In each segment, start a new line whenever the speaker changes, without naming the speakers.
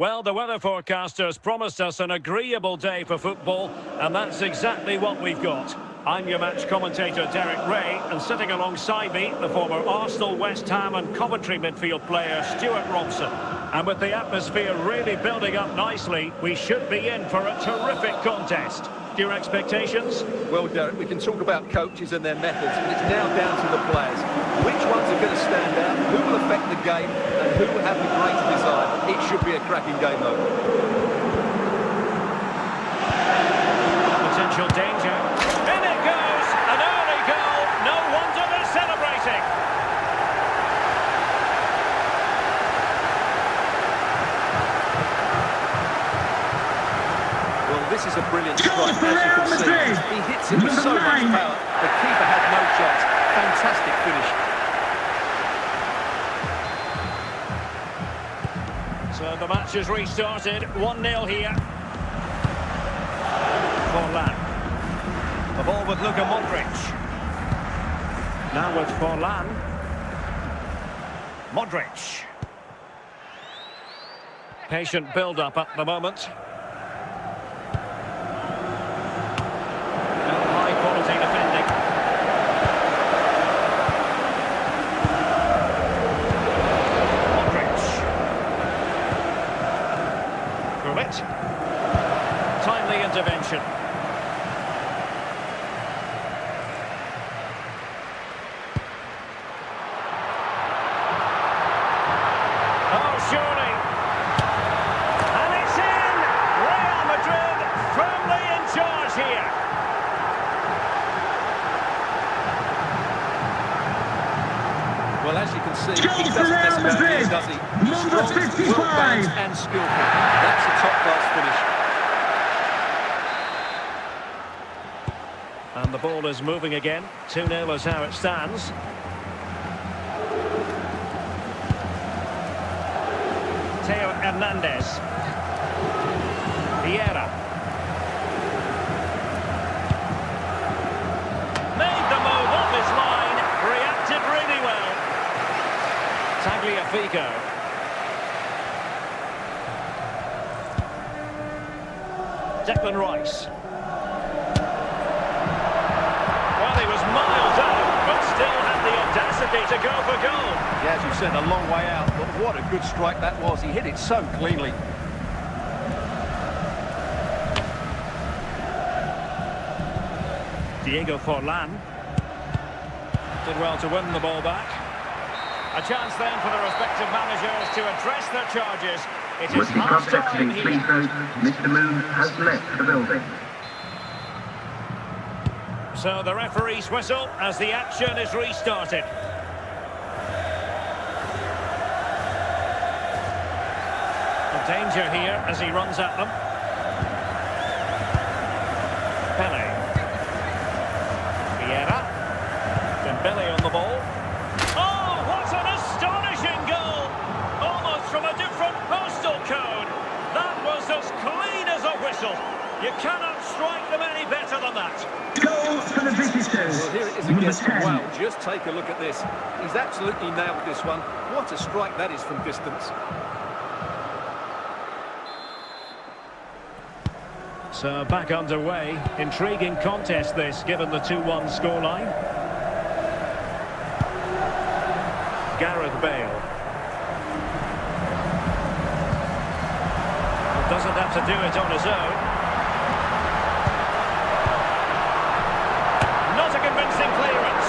Well, the weather forecasters promised us an agreeable day for football, and that's exactly what we've got. I'm your match commentator, Derek Ray, and sitting alongside me, the former Arsenal, West Ham and Coventry midfield player, Stuart Robson. And with the atmosphere really building up nicely, we should be in for a terrific contest. Your expectations?
Well, Derek, we can talk about coaches and their methods, but it's now down to the players. Which ones are going to stand out, who will affect the game, and who will have the greater desire? It should be a cracking game, though.
Potential danger. In it goes! An early goal! No wonder they're celebrating!
Well, this is a brilliant strike, as you can see. He hits it with so much power. The keeper had no chance. Fantastic finish.
So the match has restarted. 1-0 here. Forlan. The ball with Luka Modric. Now with Forlan. Modric. Patient build-up at the moment. High-quality defending. Modric. Gullit. Timely intervention. Surely. And it's in! Real Madrid firmly in charge here.
Well, as you can see, he doesn't necessarily, does he?
Number 55.
Well-balanced and skillful. That's a top-class finish.
And the ball is moving again. 2-0 is how it stands. Theo Hernandez. Vieira. Made the move off his line. Reacted really well. Tagliafico. Declan Rice. Well, he was miles out, but still had the audacity to go for goal.
Yeah, as you said, a long way out, but what a good strike that was. He hit it so cleanly.
Diego Forlan. Did well to win the ball back. A chance then for the respective managers to address their charges. It
With
is
the
half-time
objective, please
here.
note, Mr. Moon has left the building.
So the referee's whistle as the action is restarted. A danger here as he runs at them. Pele. Vieira. Dembele on the ball. Oh, what an astonishing goal! Almost from a different postal code. That was as clean as a whistle. You cannot strike them any better than that.
Goal for the visitors.
Well, here it is
Number
against
10.
Wow, just take a look at this. He's absolutely nailed this one. What a strike that is from distance.
So back underway. Intriguing contest this, given the 2-1 scoreline. Gareth Bale. Doesn't have to do it on his own. Not a convincing clearance.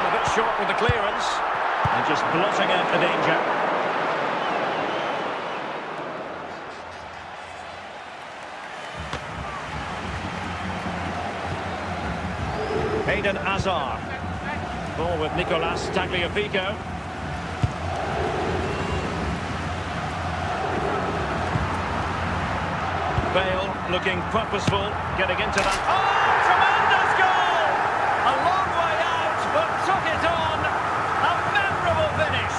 A bit short with the clearance. And just blotting out the danger. Eden Hazard. Ball with Nicolas Tagliafico. Bale looking purposeful, getting into that. Oh, tremendous goal! A long way out, but took it on. A memorable finish.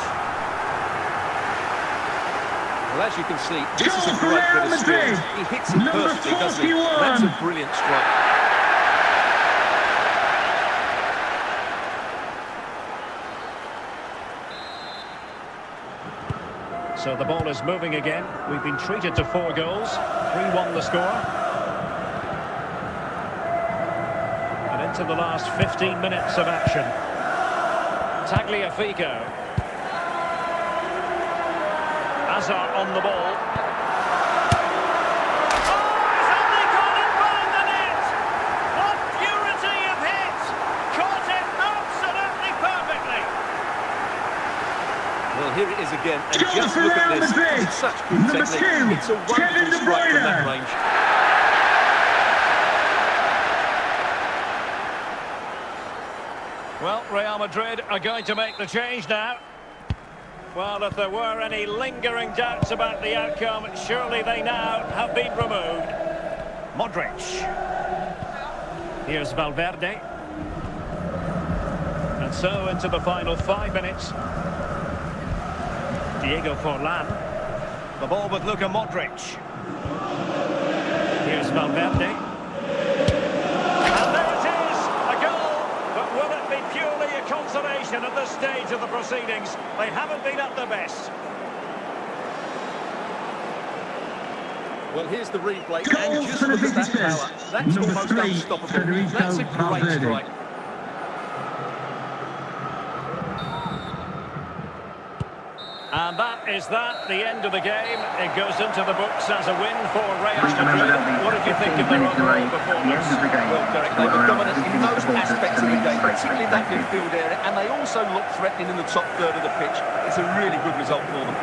Well, as you can see, this is a great bit of skill. He hits it perfectly, doesn't he? That's a brilliant strike.
So the ball is moving again. We've been treated to 4 goals. 3-1 the score. And into the last 15 minutes of action. Tagliafico. Hazard on the ball.
Well, here it is again, and just look at this. It's such good technique. It's a wonderful strike from that range.
Well, Real Madrid are going to make the change now. Well, if there were any lingering doubts about the outcome, surely they now have been removed. Modric. Here's Valverde. And so into the final 5 minutes. Diego Forlan. The ball with Luka Modric. Here's Valverde. And there it is, a goal. But will it be purely a consolation at this stage of the proceedings? They haven't been at their best.
Well, here's the replay, and just look at that power. That's almost unstoppable. That's a great strike.
And that is the end of the game. It goes into the books as a win for Real Madrid. What did you think of their overall performance?
Well, Derek, they were dominant in most aspects of the game, particularly that midfield area, and they also looked threatening in the top third of the pitch. It's a really good result for them.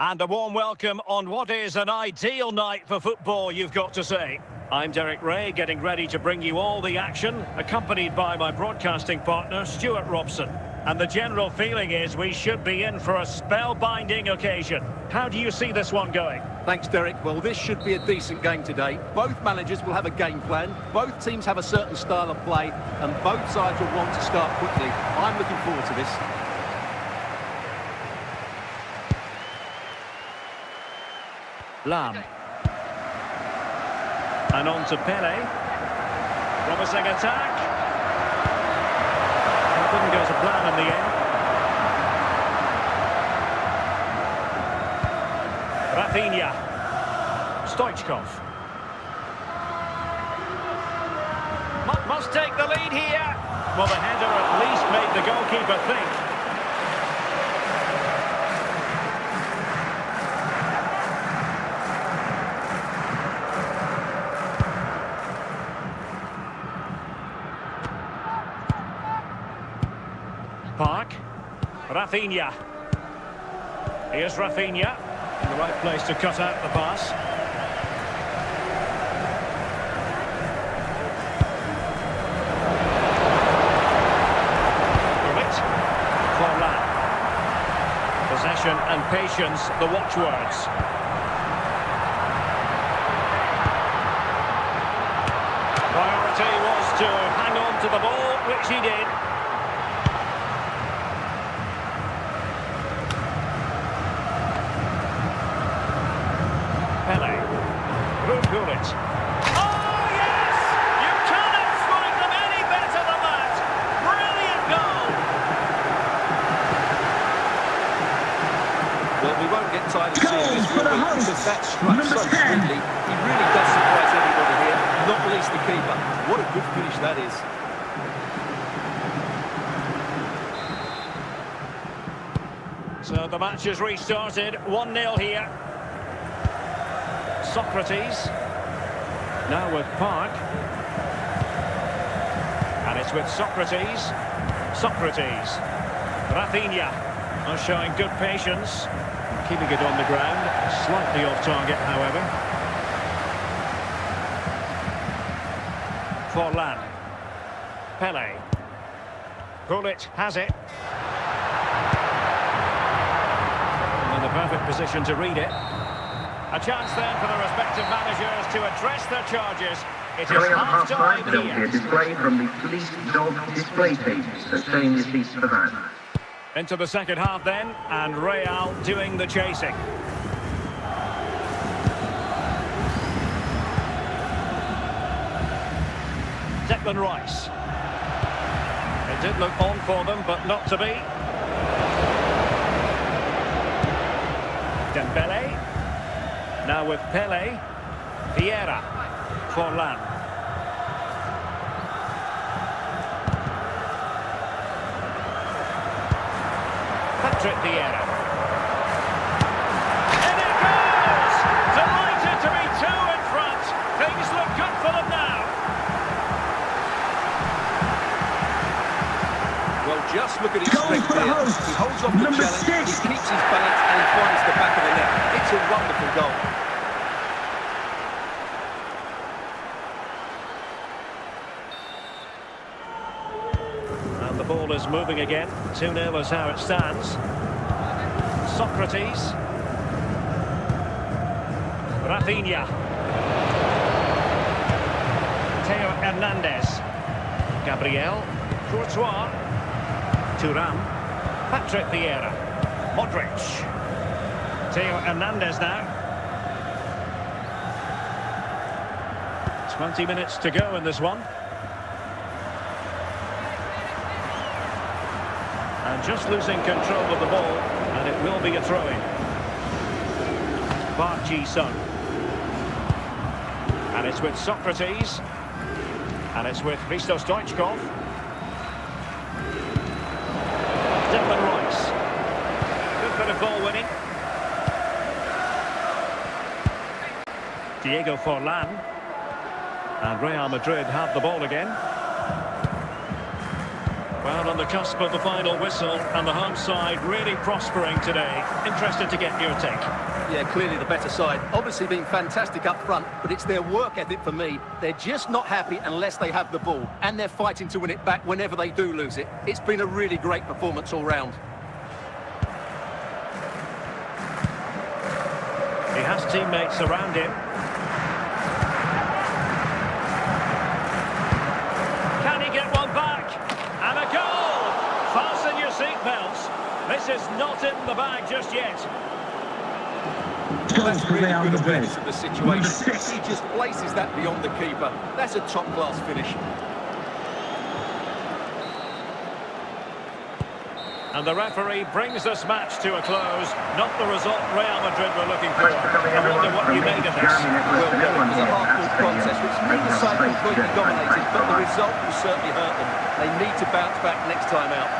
And a warm welcome on what is an ideal night for football, you've got to say. I'm Derek Ray, getting ready to bring you all the action, accompanied by my broadcasting partner, Stuart Robson. And the general feeling is we should be in for a spellbinding occasion. How do you see this one going?
Thanks, Derek. Well, this should be a decent game today. Both managers will have a game plan. Both teams have a certain style of play, and both sides will want to start quickly. I'm looking forward to this.
Lam. And on to Pele. Promising attack. It didn't go to plan in the end. Rafinha. Stoichkov. Must take the lead here. Well, the header at least made the goalkeeper think. Park. Rafinha. Here's Rafinha. In the right place to cut out the pass. Forlan. Possession and patience, the watchwords. Priority was to hang on to the ball, which he did. Pele. Ruud. Oh, yes! You cannot strike them any better than that! Brilliant goal!
Well, we won't get tired of seeing this, will we? Because that struck so sweetly. He really does surprise everybody here, not least the keeper. What a good that is.
So the match has restarted, 1-0 here. Socrates. Now with Park. And it's with Socrates. Socrates. Rafinha are showing good patience. Keeping it on the ground. Slightly off target, however. Forlan. Pele. Gullit has it. In the perfect position to read it. A chance then for the respective managers to address their charges. It is
Coming up half-time,
half-time
there'll be a
here.
display from the police dog display team. So stay in your seats for that.
Into the second half then, and Real doing the chasing. Declan Rice. It did look on for them, but not to be. Dembele. Now with Pele. Vieira. Forlan. Patrick Vieira. And it goes! Delighted to be two in front. Things look good for them now.
Well, just look at his
Goal
strength
for the
here.
hosts.
He holds off the
Number
challenge,
6.
he keeps his balance, and he finds the back of the net. It's a wonderful goal.
And the ball is moving again. 2-0 is how it stands. Socrates. Rafinha. Theo Hernandez. Gabriel. Courtois. Thuram. Patrick Vieira. Modric. Theo Hernandez now. 20 minutes to go in this one. And just losing control of the ball, and it will be a throw-in. Park Ji-sung. And it's with Socrates. And it's with Hristo Stoichkov. Declan Rice. Good bit of ball winning. Diego Forlan. And Real Madrid have the ball again. Well, on the cusp of the final whistle, and the home side really prospering today. Interested to get your take.
Yeah, clearly the better side. Obviously being fantastic up front, but it's their work ethic for me. They're just not happy unless they have the ball, and they're fighting to win it back whenever they do lose it. It's been a really great performance all round.
He has teammates around him. Can he get one back? And a goal! Fasten your seatbelts. This is not in the bag just yet.
Well, that's really good awareness of the
Number
situation.
6.
He just places that beyond the keeper. That's a top-class finish.
And the referee brings this match to a close. Not the result Real Madrid were looking for. I wonder what you made of this.
Well, it was a hard-fought contest, which neither side completely dominated, but the result will certainly hurt them. They need to bounce back next time out.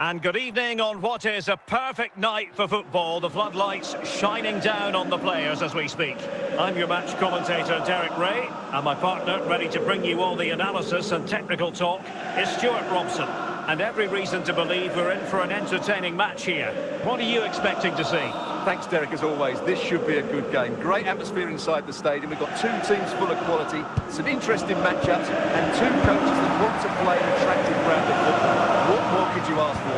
And good evening on what is a perfect night for football. The floodlights shining down on the players as we speak. I'm your match commentator, Derek Ray, and my partner, ready to bring you all the analysis and technical talk, is Stuart Robson. And every reason to believe we're in for an entertaining match here. What are you expecting to see?
Thanks, Derek, as always. This should be a good game. Great atmosphere inside the stadium. We've got two teams full of quality, some interesting matchups, and two coaches that want to play an attractive brand of football. What more could you ask for?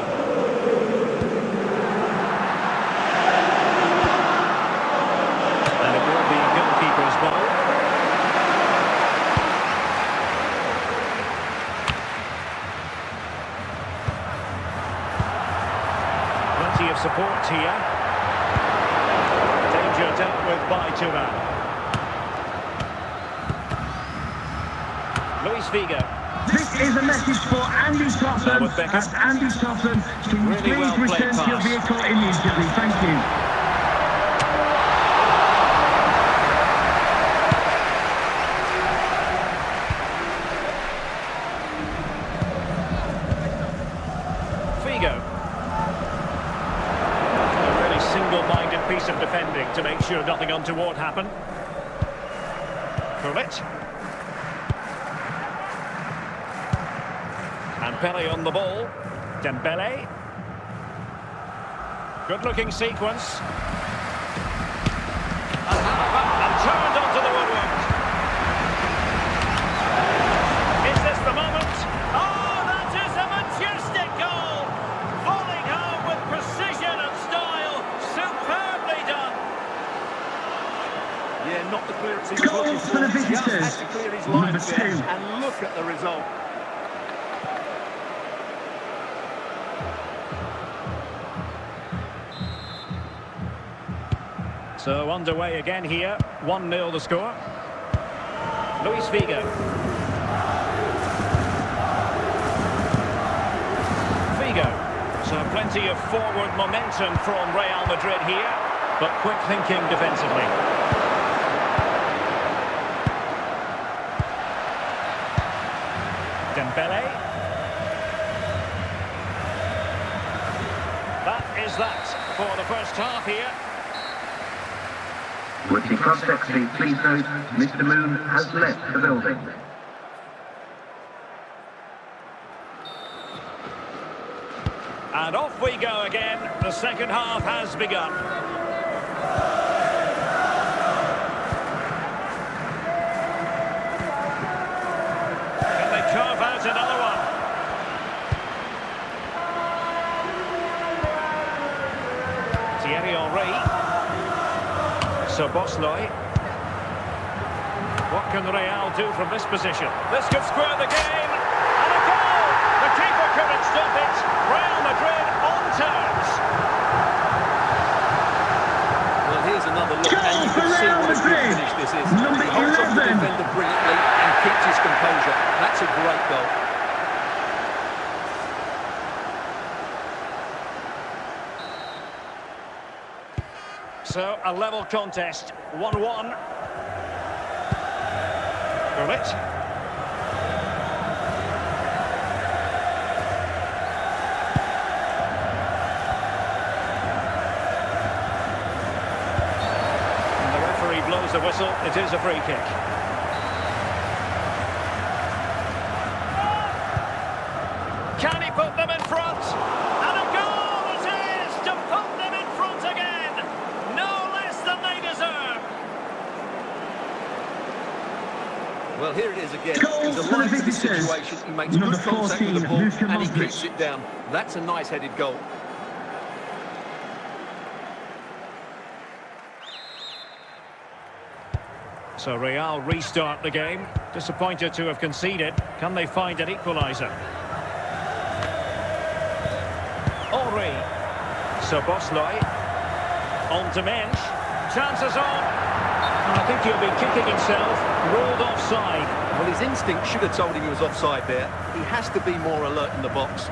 And it will be a goalkeeper's ball. Plenty of support here. Danger dealt with by Thuram. Luis Figo.
This is a message for Andy Topham.
With Beckham.
As Andy Topham, can you
Really
please
well played
return to your
pass.
vehicle immediately? Thank you.
Figo. A really single-minded piece of defending to make sure nothing untoward happened. Kurlit. And Pele on the ball. Dembele. Good-looking sequence. And turned onto the woodwork. Is this the moment? Oh, that is a majestic goal! Falling home with precision and style. Superbly done.
Yeah, not the clearance he was
Goal
looking
for the
for. Just
visitors.
had to clear his
Number
lines there,
2.
and look at the result.
So underway again here. 1-0 the score. Luis Figo. Figo. So plenty of forward momentum from Real Madrid here, but quick thinking defensively. Dembele. That is that for the first half here.
Would the cross-check seat please note Mr. Moon has left the building.
And off we go again. The second half has begun. Can they carve out another one? Thierry Henry. Bosley. What can Real do from this position? This could square the game. And a goal! The keeper couldn't stop it. Real Madrid on terms.
Well, here's another look,
Goal
and you
for
can see
Real
what a good
Madrid.
finish this is.
Number
He holds off the
11.
defender brilliantly and keeps his composure. That's a great goal.
So, a level contest, 1-1. Kurlit. And the referee blows the whistle. It is a free kick. Can he put them in front? And a goal it is to put them in front again. No less than they deserve.
Well, here it is again.
Goal
He's
for the
alive to the
visitors.
situation. He makes
Number
good contact with the
14,
ball
Luka
and he
Modric.
keeps it down. That's a nice headed goal.
So Real restart the game. Disappointed to have conceded. Can they find an equaliser? Henry. So Bosley. On to Mensch. Chances on. I think he'll be kicking himself. Ruled offside.
Well, his instinct should have told him he was offside there. He has to be more alert in the box.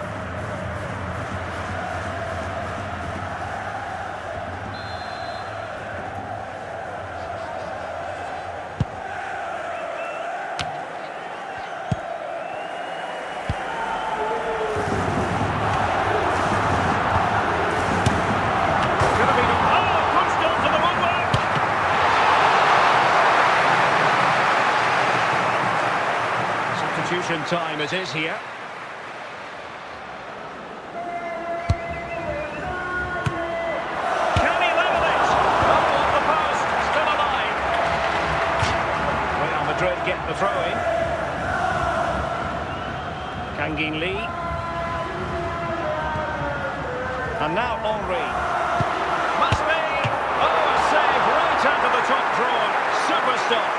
stoppage time it is here. Can he level it? Oh, off the post, still alive. Real Madrid get the throw in. Kangin Lee. And now Henry. Must be! Oh, a save right out of the top drawer. Super stop.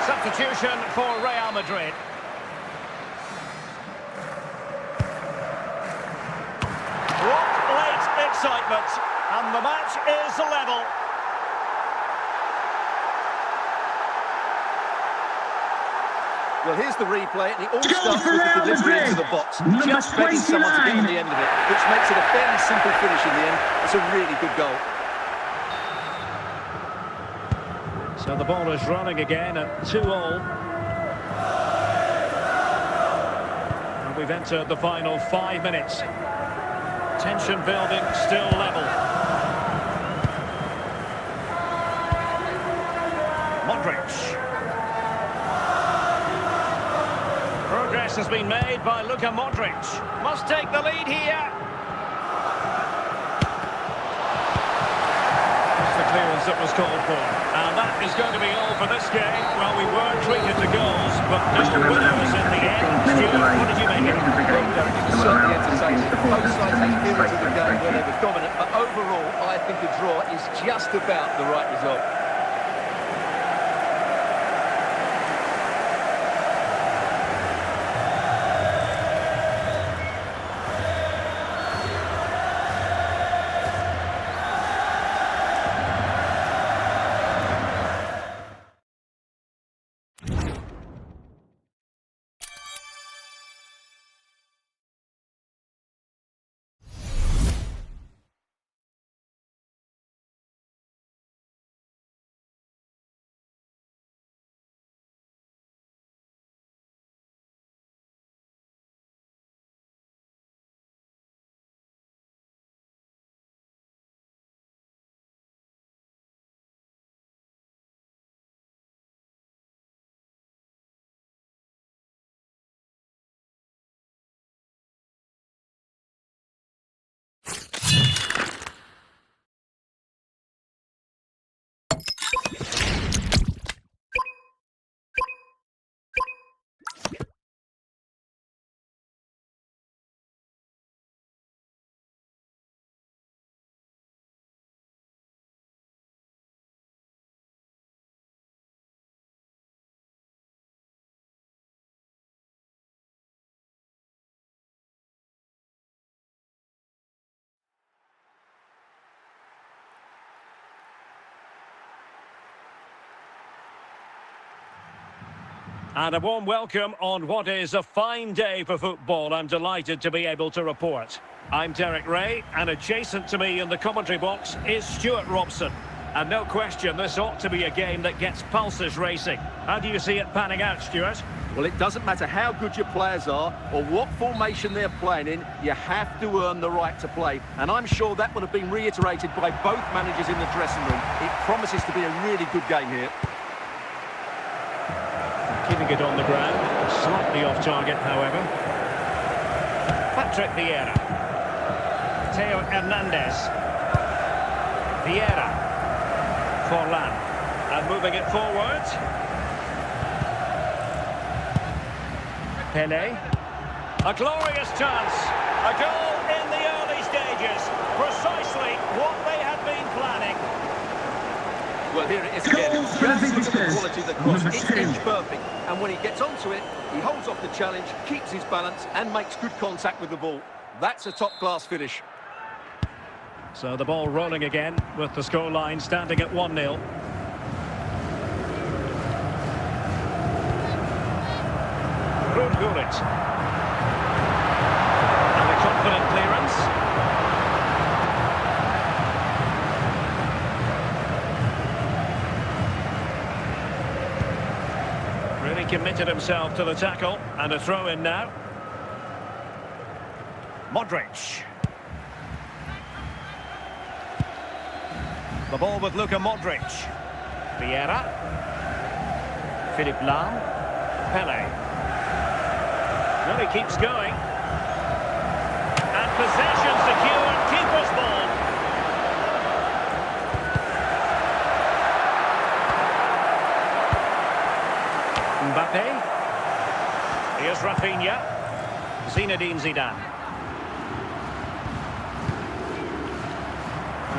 Substitution for Real Madrid. What late excitement. And the match is level.
Well, here's the replay, and it all
Goal
starts
for
with the
Real
delivery
Madrid.
into the box.
Number
Just begging someone to get on
29.
the end of it, which makes it a fairly simple finish in the end. It's a really good goal.
So the ball is running again at 2-all. And we've entered the final 5 minutes. Tension building, still level. Modric. Progress has been made by Luka Modric. Must take the lead here. That's the clearance that was called for. And that is going to be all for this game. Well, we were treated to goals, but no winners in the end. Stuart, what did you make of it?
It's certainly entertaining. Both sides had periods of the game where they were dominant, but overall, I think a draw is just about the right result.
And a warm welcome on what is a fine day for football. I'm delighted to be able to report. I'm Derek Ray, and adjacent to me in the commentary box is Stuart Robson. And no question, this ought to be a game that gets pulses racing. How do you see it panning out, Stuart?
Well, it doesn't matter how good your players are or what formation they're playing in, you have to earn the right to play. And I'm sure that would have been reiterated by both managers in the dressing room. It promises to be a really good game here.
Keeping it on the ground, slightly off target, however. Patrick Vieira. Theo Hernandez. Vieira. Forlan. And moving it forward. Pele. A glorious chance. A goal in the early stages. Precisely what they had been planning.
Well, here it is again.
Goal for the
Just look at the
visitors.
quality of the cross.
Number
It's
2.
pitch perfect. And when he gets onto it, he holds off the challenge, keeps his balance, and makes good contact with the ball. That's a top-class finish.
So the ball rolling again with the scoreline standing at 1-0. Gullit. And a confident clearance. Really committed himself to the tackle, and a throw in now. Modric. The ball with Luka Modric. Vieira. Philippe Lahm. Pele. Well, he keeps going. And possession secured, keeper's ball. Mbappe. Here's Rafinha. Zinedine Zidane.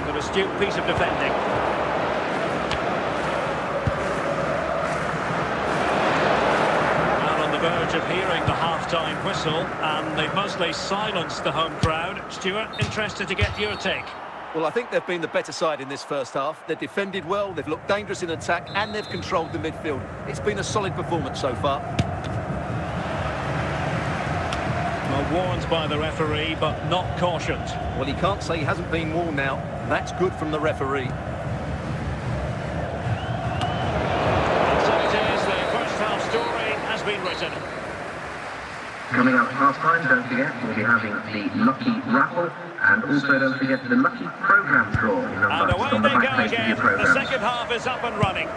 An astute piece of defending. And on the verge of hearing the half-time whistle, and they've mostly silenced the home crowd. Stuart, interested to get your take.
Well, I think they've been the better side in this first half. They've defended well, they've looked dangerous in attack, and they've controlled the midfield. It's been a solid performance so far.
Well, warned by the referee, but not cautioned.
Well, he can't say he hasn't been warned now. That's good from the referee.
And so it is, the first half story has been written.
Coming up half-time, don't forget, we'll be having the Lucky Raffle, and also don't forget the Lucky Programme draw in
And
advance
away
on the
they go
back page of
again.
your
The
programme.
second half is up and running.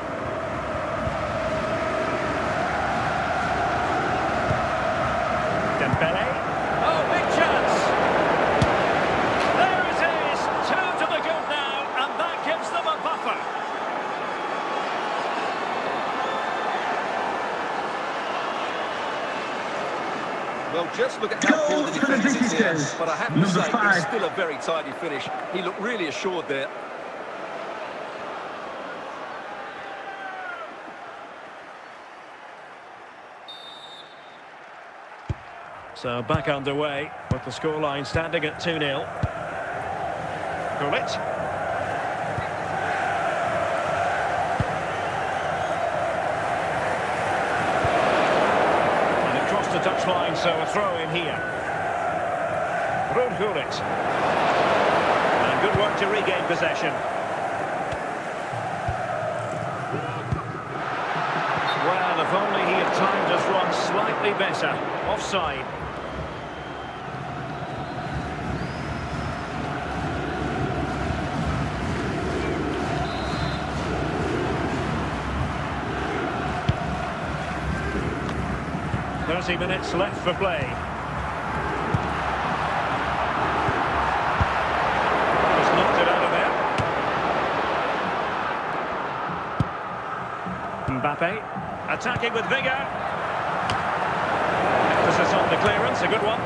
Dembele. Oh, big chance. There it is. 2 to the good now, and that gives them a buffer.
Well, just look at how poor the
Goal for the
defence is here.
visitors.
But I have to
Number
say,
5.
it's still a very tidy finish. He looked really assured there.
So back underway with the scoreline standing at 2-0. Gullit. And it crossed the touchline, so a throw in here. Gullit. And good work to regain possession. Well, if only he had timed his run slightly better. Offside. Minutes left for play. Just knocked it out of there. Mbappe attacking with vigour. Emphasis on the clearance, a good one.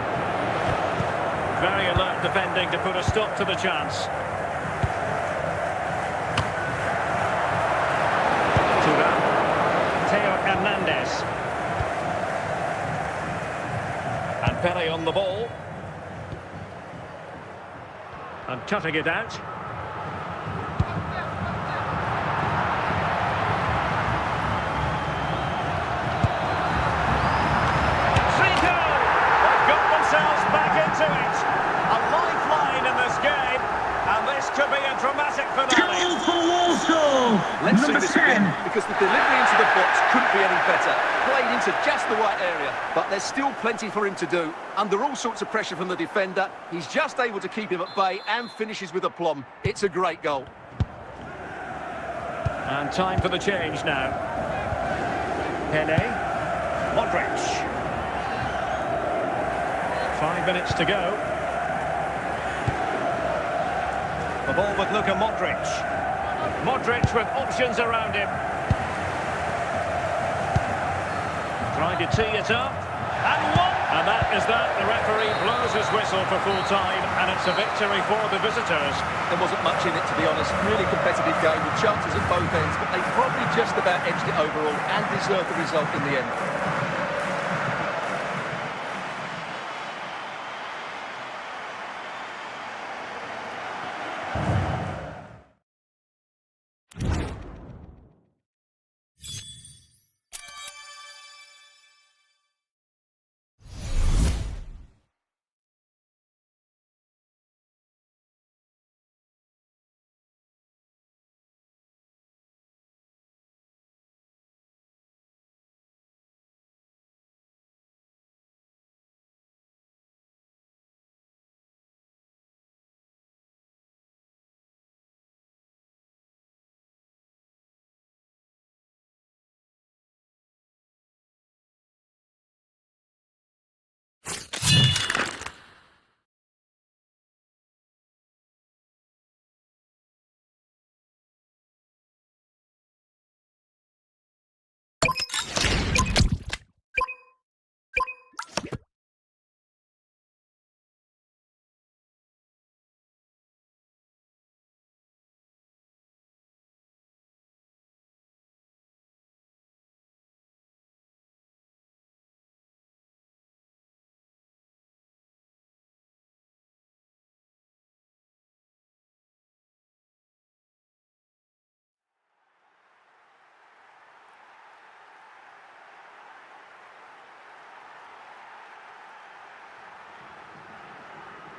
Very alert defending to put a stop to the chance. Thuram. Theo Hernandez. And Pele on the ball. And cutting it out. Zico! They've got themselves back into it. A lifeline in this game. And this could be a dramatic finale.
Goal for Walsall.
Let's see
Number
this
10.
again, because the delivery into the box couldn't be any better. Played into just the right area, but there's still plenty for him to do. Under all sorts of pressure from the defender, he's just able to keep him at bay and finishes with aplomb. It's a great goal.
And time for the change now. Pele. Modric. 5 minutes to go. The ball with Luka Modric. Modric with options around him. Trying to tee it up. And one! And that is that. The referee blows his whistle for full time, and it's a victory for the visitors.
There wasn't much in it, to be honest. Really competitive game with chances at both ends, but they probably just about edged it overall and deserved the result in the end.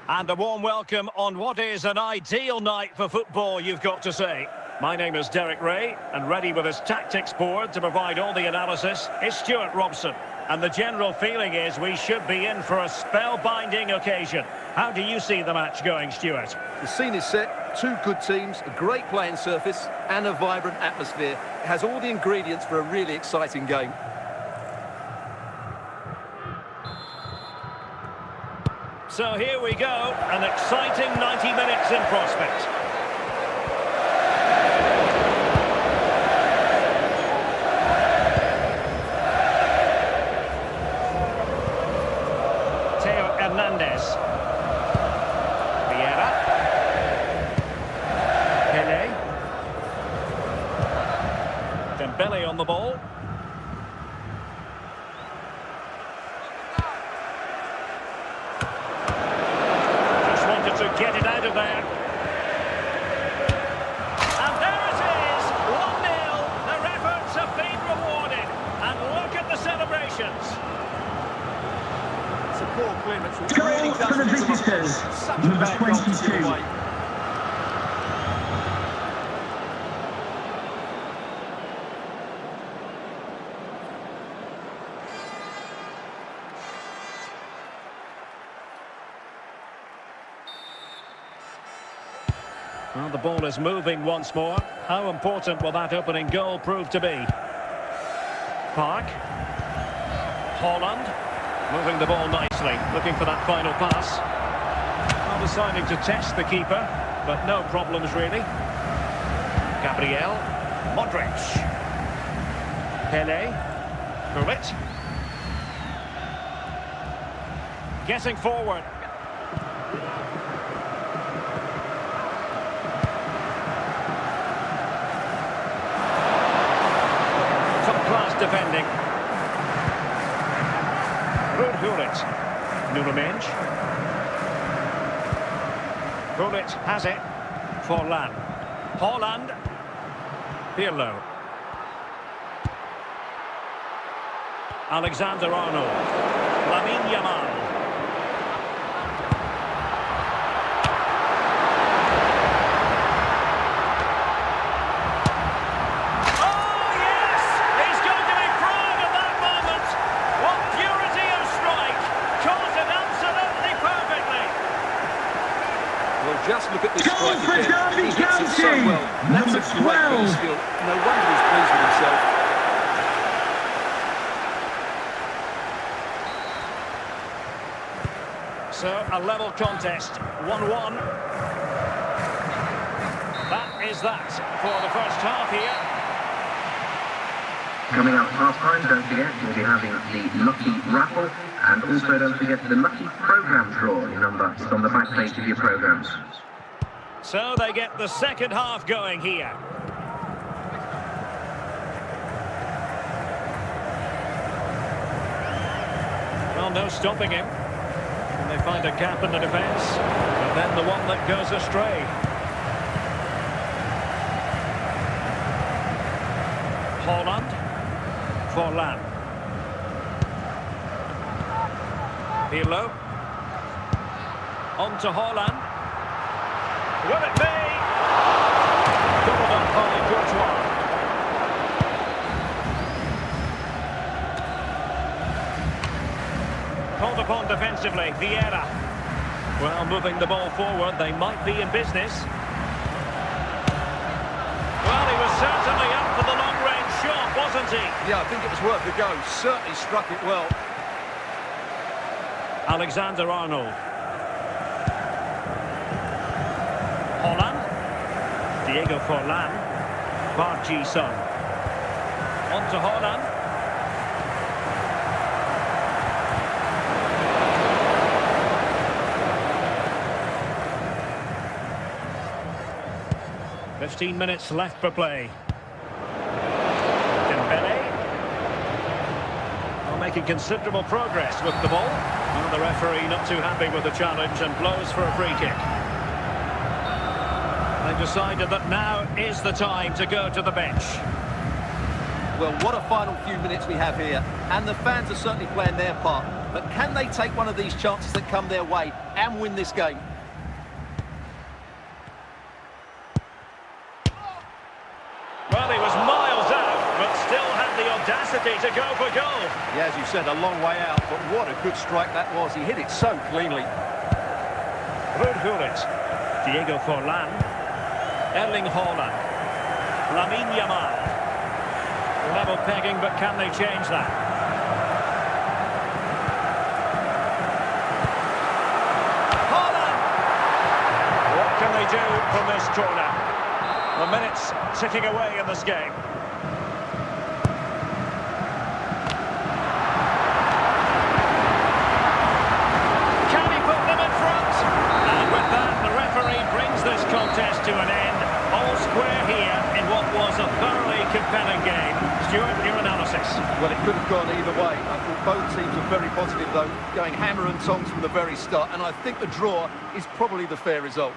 And a warm welcome on what is an ideal night for football, you've got to say. My name is Derek Ray, and ready with his tactics board to provide all the analysis is Stuart Robson. And the general feeling is we should be in for a spellbinding occasion. How do you see the match going, Stuart?
The scene is set, two good teams, a great playing surface and a vibrant atmosphere. It has all the ingredients for a really exciting game.
So here we go, an exciting 90 minutes in prospect. Hernandez. Vieira. Pele. Dembele on the ball. Just wanted to get it out of there. And there it is! 1-0. Their efforts have been rewarded. And look at the celebrations.
Poor clearance.
Goal for the visitors, number 22.
Well, the ball is moving once more. How important will that opening goal prove to be? Park. Holland. Moving the ball nicely, looking for that final pass. Well, deciding to test the keeper, but no problems really. Gabriel. Modric. Pele. Gullit. Getting forward. Top-class defending. Gullit. Nuno-Mendes. Gullit has it. Forlan. Holland. Pirlo. Alexander-Arnold. Lamine Yamal.
Just look at this
Goal
strike
for
again.
Derby
He hits it so
County,
well. That's
number
a great
12.
pass field. No wonder he's pleased with himself.
So, a level contest, 1-1. That is that for the first half here.
Coming up half time, don't forget, we'll be having the lucky raffle, and also don't forget the lucky programme draw. Your number is on the back page of your programmes.
So they get the second half going here. Well, no stopping him. And they find a gap in the defence, but then the one that goes astray. Holland. Forlan. Pirlo. On to Holland. Will it be? Doubled up by Courtois. Called upon defensively, Vieira. Well, moving the ball forward, they might be in business. Well, he was certainly up for the long-range shot, wasn't he?
Yeah, I think it was worth the go. Certainly struck it well.
Alexander-Arnold. Holland. Diego Forlan. Park Ji-sung. On to Holland. "15 minutes left for play. Dembele. Well, making considerable progress with the ball. Well, the referee not too happy with the challenge and blows for a free kick. They've decided that now is the time to go to the bench.
Well, what a final few minutes we have here. And the fans are certainly playing their part. but can they take one of these chances that come their way and win this game?
Well, he was miles out, but still had the audacity to go for goal.
Yeah, as you said, a long way out, but what a good strike that was. He hit it so cleanly.
Ruud Gullit, Diego Forlan, Erling Haaland, Lamine Yamal. Level pegging, but can they change that? Haaland! What can they do from this corner? The minutes ticking away in this game. Can he put them in front? And with that, the referee brings this contest to an end. All square here in what was a thoroughly compelling game. Stuart, your analysis?
Well, it could have gone either way. I thought both teams were very positive, though, going hammer and tongs from the very start, and I think the draw is probably the fair result.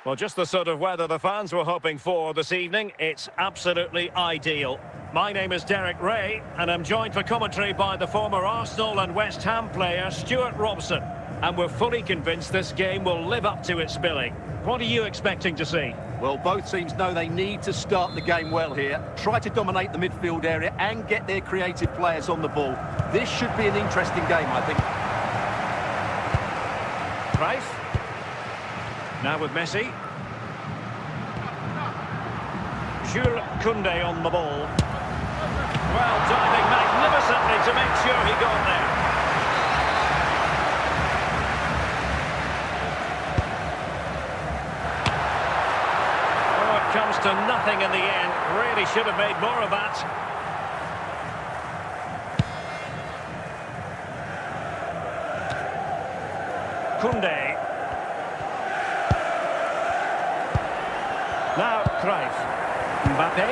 Well, just the sort of weather the fans were hoping for this evening. It's absolutely ideal. My name is Derek Ray, and I'm joined for commentary by the former Arsenal and West Ham player Stuart Robson. And we're fully convinced this game will live up to its billing. What are you expecting to see?
Well, both teams know they need to start the game well here, try to dominate the midfield area and get their creative players on the ball. This should be an interesting game, I think.
Cruyff. Now with Messi. Jules Koundé on the ball. Well, diving magnificently to make sure he got there. Oh, it comes to nothing in the end. Really should have made more of that. Koundé. Now Cruyff. Mbappe.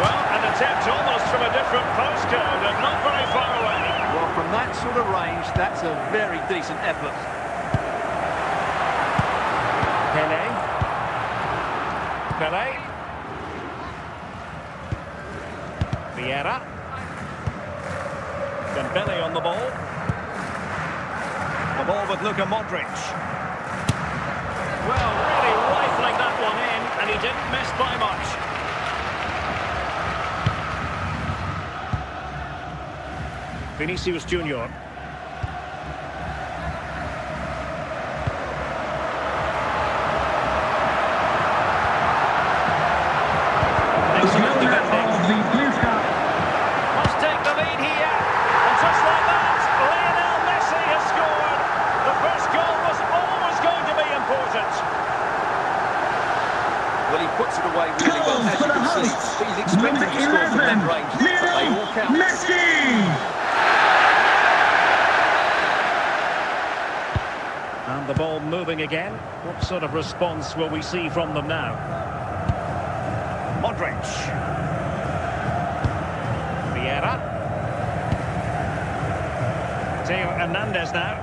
Well, an attempt almost from a different postcode and not very far away.
Well, from that sort of range, that's a very decent effort.
Pelé. Pelé. Vieira. Dembele on the ball. The ball with Luka Modric. Well, really rifling that one in, and he didn't miss by much. Vinicius Junior. Excellent defending. Must take the lead here. And just like that, Lionel Messi has scored. The first goal was always going to be important.
Well, he puts it away really well, as you can see. He's expecting to score from that range, but they all count.
And the ball moving again. What sort of response will we see from them now? Modric. Vieira. Theo Hernandez now.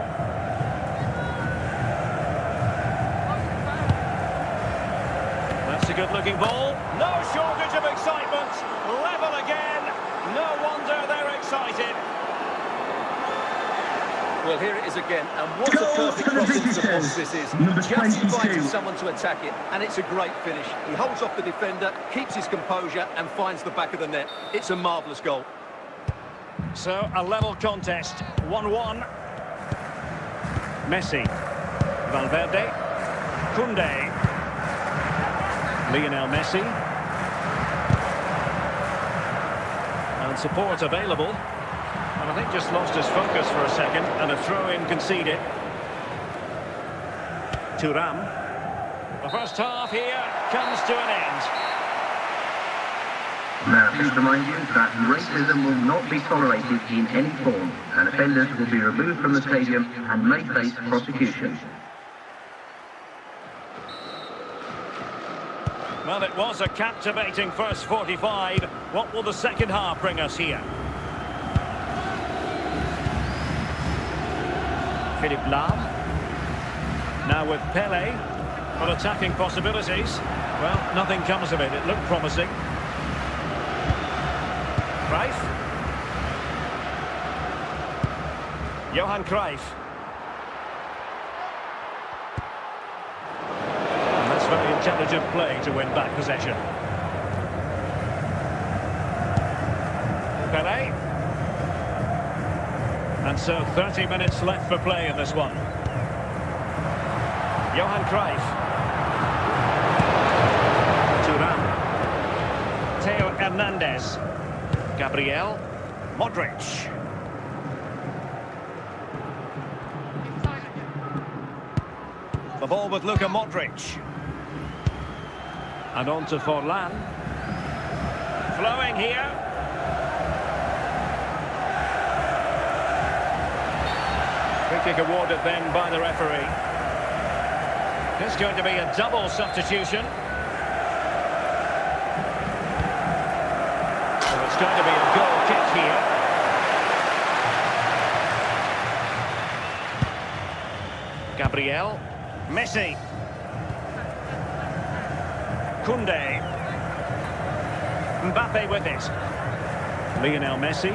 That's a good-looking ball. No shortage of excitement. Level again. No wonder they're excited.
Well, here it is again, and what a
Goal
perfect
for the
cross into the box
visitors.
this is.
Number
Just inviting
22.
someone to attack it, and it's a great finish. He holds off the defender, keeps his composure, and finds the back of the net. It's a marvellous goal.
So, a level contest. 1-1. Messi. Valverde. Koundé. Lionel Messi. And support available. And I think just lost his focus for a second, and a throw-in conceded. Thuram. The first half here comes to an end.
Now, please remind you that racism will not be tolerated in any form, and offenders will be removed from the stadium and may face prosecution.
Well, it was a captivating first 45. What will the second half bring us here? Philippe Lahm. Now with Pele. For attacking possibilities. Well, nothing comes of it. It looked promising. Cruyff. Johan Cruyff. And that's very intelligent play to win back possession. Pele. And so 30 minutes left for play in this one. Johan Cruyff. Thuram. Theo Hernandez. Gabriel. Modric. The ball with Luka Modric. And on to Forlan. Flowing here. Free kick awarded then by the referee. It's going to be a double substitution. So it's going to be a goal kick here. Gabriel. Messi. Koundé. Mbappe with it. Lionel Messi.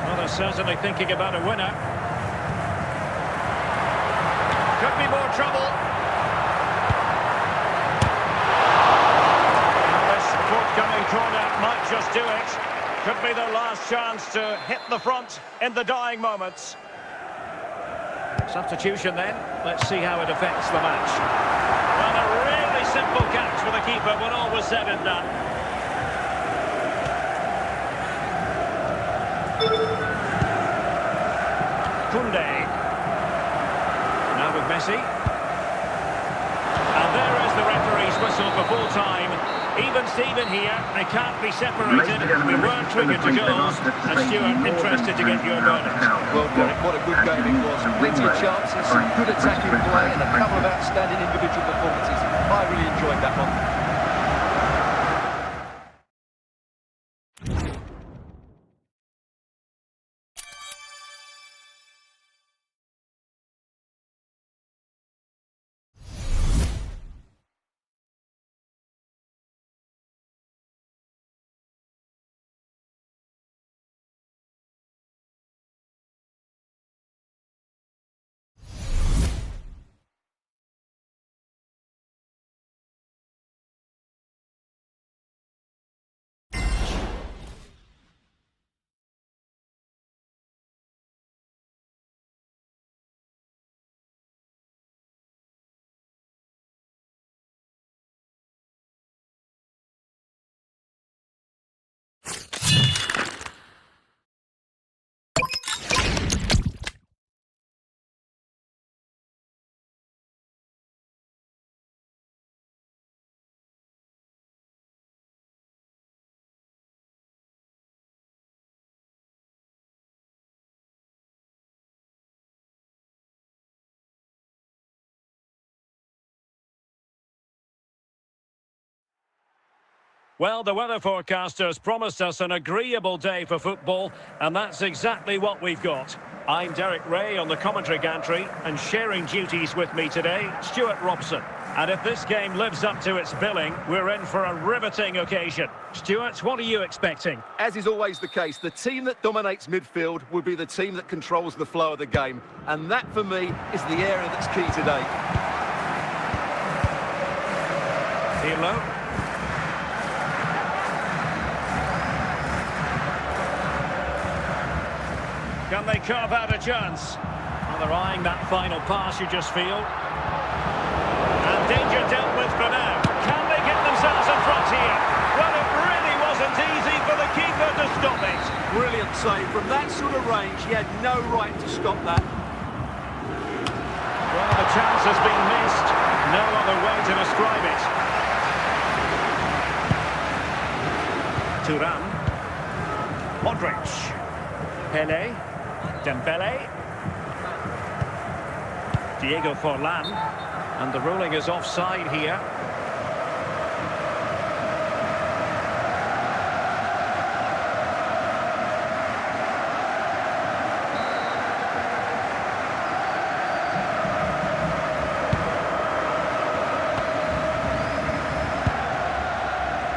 Well, they're certainly thinking about a winner. Could be more trouble. And this forthcoming corner might just do it. Could be their last chance to hit the front in the dying moments. Substitution then. Let's see how it affects the match. Well, a really simple catch for the keeper when all was said and done. Koundé. Now with Messi. And there is the referee's whistle for full time. Even Steven here, they can't be separated. We weren't triggered to goals. And Stuart, interested to get your verdict.
Well, Derek, what a good game it was. Plenty of chances, some good attacking play, and a couple of outstanding individual performances. I really enjoyed that one.
Well, the weather forecasters promised us an agreeable day for football, and that's exactly what we've got. I'm Derek Ray on the commentary gantry, and sharing duties with me today, Stuart Robson. And if this game lives up to its billing, we're in for a riveting occasion. Stuart, what are you expecting?
As is always the case, the team that dominates midfield will be the team that controls the flow of the game. And that, for me, is the area that's key today.
Pirlo. Can they carve out a chance? Well, they're eyeing that final pass, you just feel. And danger dealt with for now. Can they get themselves in front here? Well, it really wasn't easy for the keeper to stop it.
Brilliant save. From that sort of range, he had no right to stop that.
Well, the chance has been missed. No other way to describe it. Thuram. Modric. Pele. Dembele. Diego Forlan. And the ruling is offside here.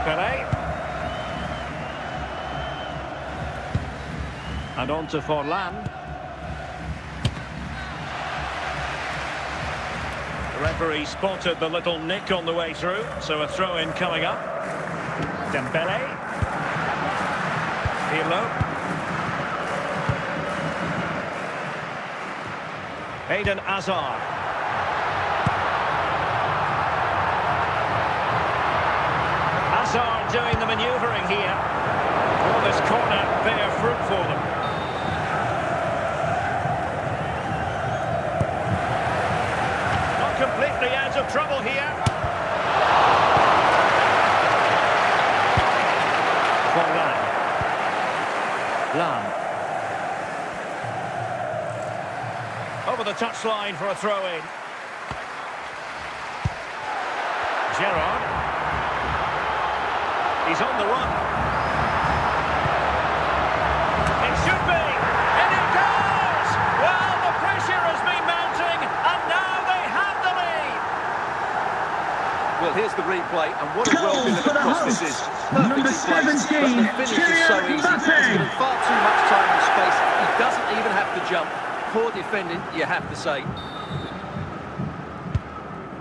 Pele. And on to Forlan. The referee spotted the little nick on the way through, so a throw-in coming up. Dembele. Pirlo. Eden Hazard. Hazard doing the manoeuvring here. Will this corner bear fruit for them? Completely out of trouble here. Forlan. Lam. Over the touchline for a throw-in. Gerrard. He's on the run. It should be. And it goes! Well, the pressure has been mounting, and now they have the lead.
Well, here's the replay, and what a
Goal
well-delivered
for the
cross this
hosts.
is.
Number
Perfectly placed,
17,
but the finish is so
Kylian
easy. He's
Mbappe.
given far too much time and space. He doesn't even have to jump. Poor defending, you have to say.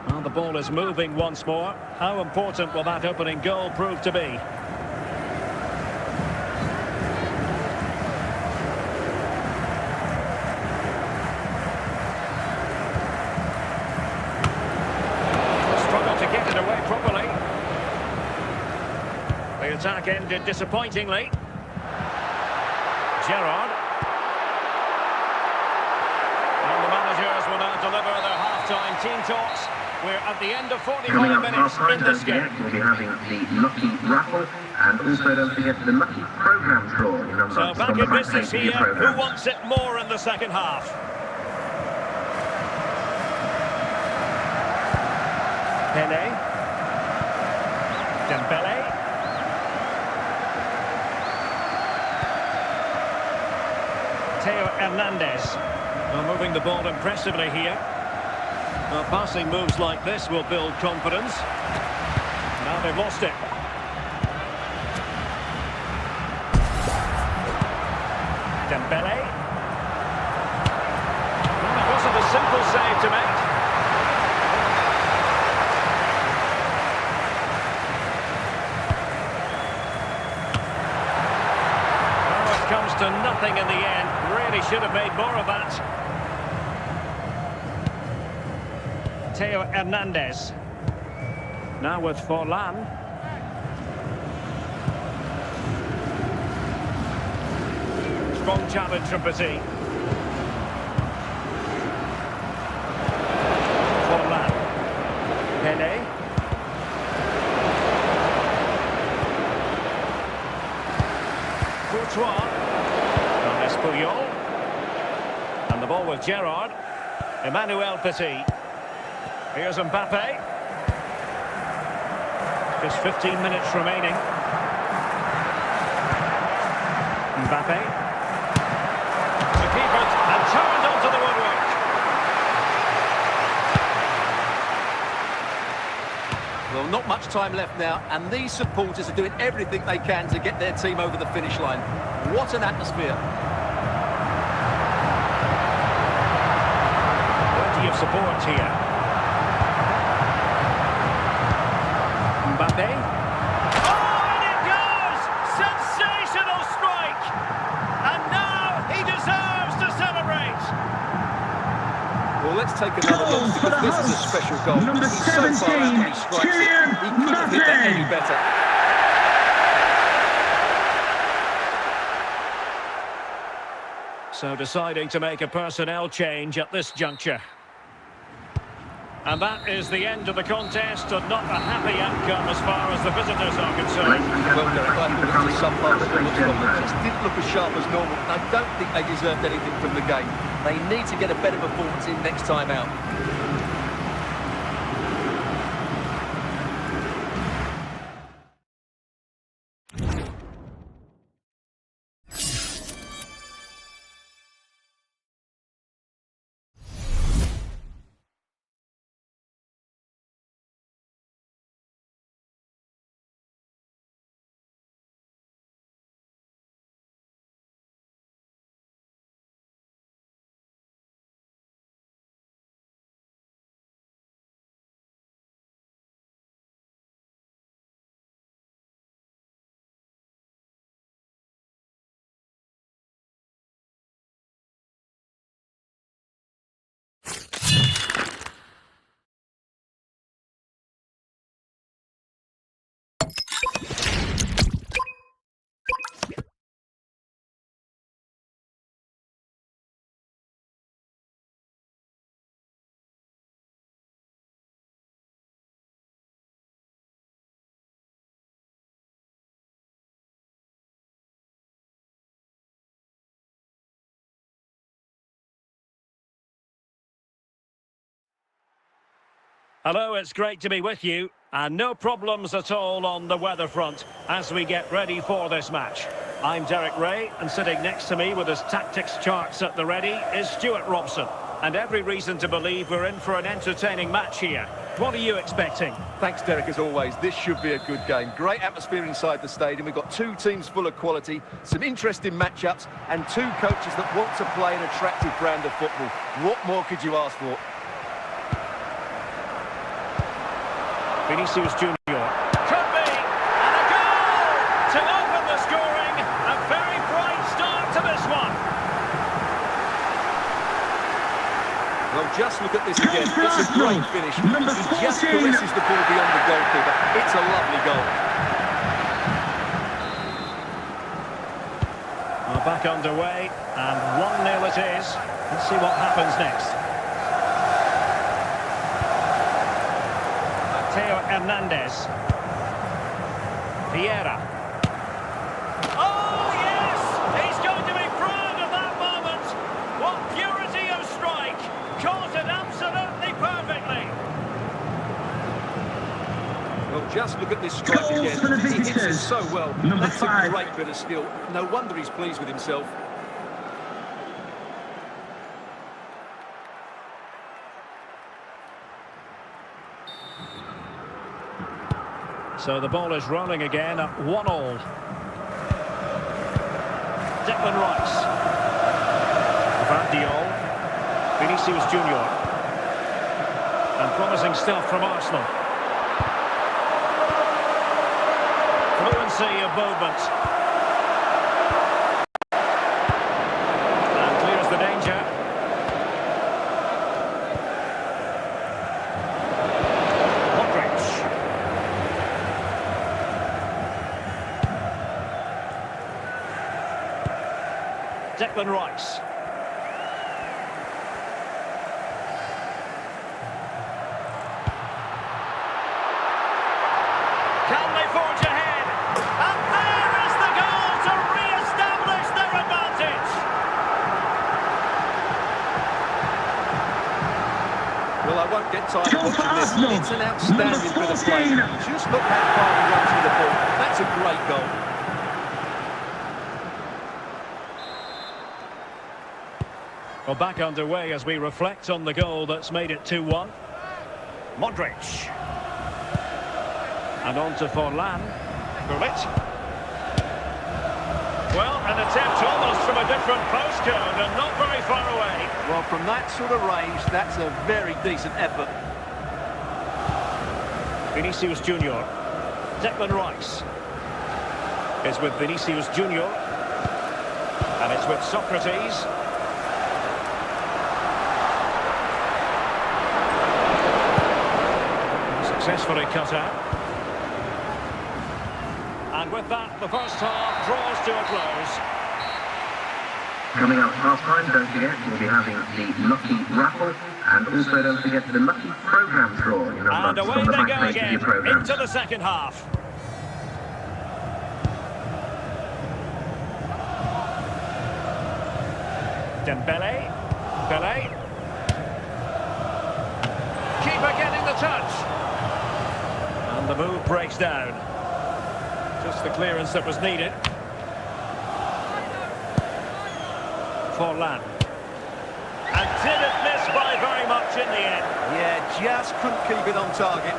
Well, the ball is moving once more. How important will that opening goal prove to be? Struggled to get it away properly. The attack ended disappointingly. Gerrard. And the managers will now deliver their half-time team talks. We're at the end of
Coming
45
up
minutes
half-time,
in
don't
this game.
forget, we'll be having the Lucky Raffle, and also don't forget the Lucky Programme Draw. Your number
So
is
back
on the
in
back
business
page of your
here. Who
programme.
wants it more in the second half? Pele. Dembele. Theo Hernandez. Well, moving the ball impressively here. Well, passing moves like this will build confidence. Now they've lost it. Dembele. Well, it wasn't a simple save to make. Oh, it comes to nothing in the end. Really should have made more of that. Theo Hernandez. Now with Forlan. Strong challenge from Petit. Forlan. Pele. Courtois. Thomas Puyol. And the ball with Gerrard. Emmanuel Petit. Here's Mbappe. Just 15 minutes remaining. Mbappe. To keep it and turned onto the woodwork.
Well, not much time left now, and these supporters are doing everything they can to get their team over the finish line. What an atmosphere.
Plenty of support here. Mbappe. Oh, and it goes! Sensational strike! And now he deserves to celebrate.
Well, let's take another look, because this is a special goal.
Number
He's so far out
17,
when he strikes it. He couldn't have hit that any better.
So deciding to make a personnel change at this juncture. And that is the end of the contest, and not a happy outcome as far as the visitors are concerned.
Well, Derek, I thought it was a sub-half performance from them. Just didn't look as sharp as normal. I don't think they deserved anything from the game. They need to get a better performance in next time out.
Hello, it's great to be with you, and no problems at all on the weather front as we get ready for this match. I'm Derek Ray, and sitting next to me with his tactics charts at the ready is Stuart Robson. And every reason to believe we're in for an entertaining match here. What are you expecting?
Thanks, Derek, as always. This should be a good game. Great atmosphere inside the stadium. We've got two teams full of quality, some interesting matchups, and two coaches that want to play an attractive brand of football. What more could you ask for?
Vinicius Junior. Could be! And a goal! To open the scoring. A very bright start to this one.
Well, just look at this again. It's a great finish. He just caresses the ball beyond the goalkeeper. It's a lovely goal.
We're back underway, and 1-0 it is. Let's see what happens next. Mateo Hernandez. Vieira. Oh, yes! He's going to be proud of that moment. What purity of strike. Caught it absolutely perfectly.
Well, just look at this strike
Goals for the
again. He hits it
visitors.
so well.
Number
That's
5.
a great bit of skill. No wonder he's pleased with himself.
So the ball is rolling again at 1-1. Declan Rice. Vardiol. Vinicius Junior. And promising stuff from Arsenal. Fluency of movement. And clears the danger. Declan Rice. Can they forge ahead? And there is the goal to re-establish their advantage.
Well, I won't get tired of watching this.
Arsenal.
It's an
Number
outstanding bit of play.
14.
Just look how far he runs with the ball. That's a great goal.
Well, back underway as we reflect on the goal that's made it 2-1. Modric. And on to Forlan. Gullit. Well, an attempt almost from a different postcode and not very far away.
Well, from that sort of range, that's a very decent effort.
Vinicius Junior. Declan Rice is with Vinicius Junior. And it's with Socrates. Successfully cut out. And with that, the first half draws to a close.
Coming up half-time, don't forget, we'll be having the Lucky Raffle, and also don't forget the Lucky Programme draw.
And away
on the
they
back
go
page of
again,
your programme.
into the second half. Dembele. Pele. Keeper getting the touch. And the move breaks down. Just the clearance that was needed. Forlan. And didn't miss by very much in the end.
Yeah, just couldn't keep it on target.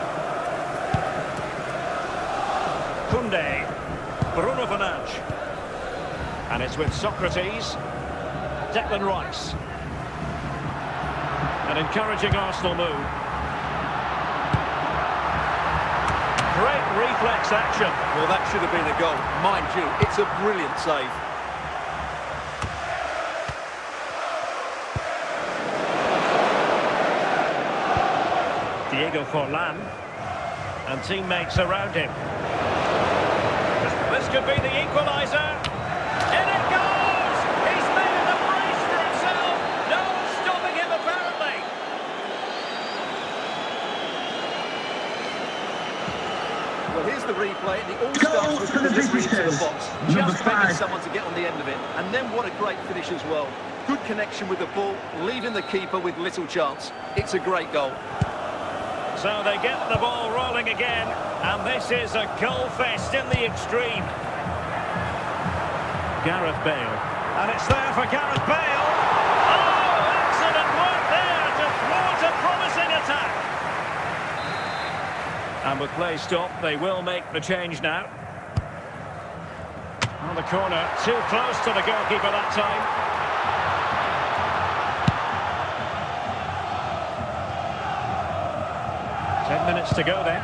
Koundé. Bruno Fernandes. And it's with Socrates. Declan Rice. An encouraging Arsenal move. Great reflex action.
Well, that should have been a goal. Mind you, it's a brilliant save.
Diego Forlan. And teammates around him. This could be the equaliser. In it goes! He's made a brace for himself. No stopping him, apparently.
Well, here's the replay. It all starts with the delivery into the box. Just begging someone to get on the end of it. And then what a great finish as well. Good connection with the ball, leaving the keeper with little chance. It's a great goal.
So they get the ball rolling again, and this is a goal fest in the extreme. Gareth Bale, and it's there for Gareth Bale. Oh, excellent work there to thwart a promising attack. And with play stopped, they will make the change now. On the corner, too close to the goalkeeper that time. 10 minutes to go then.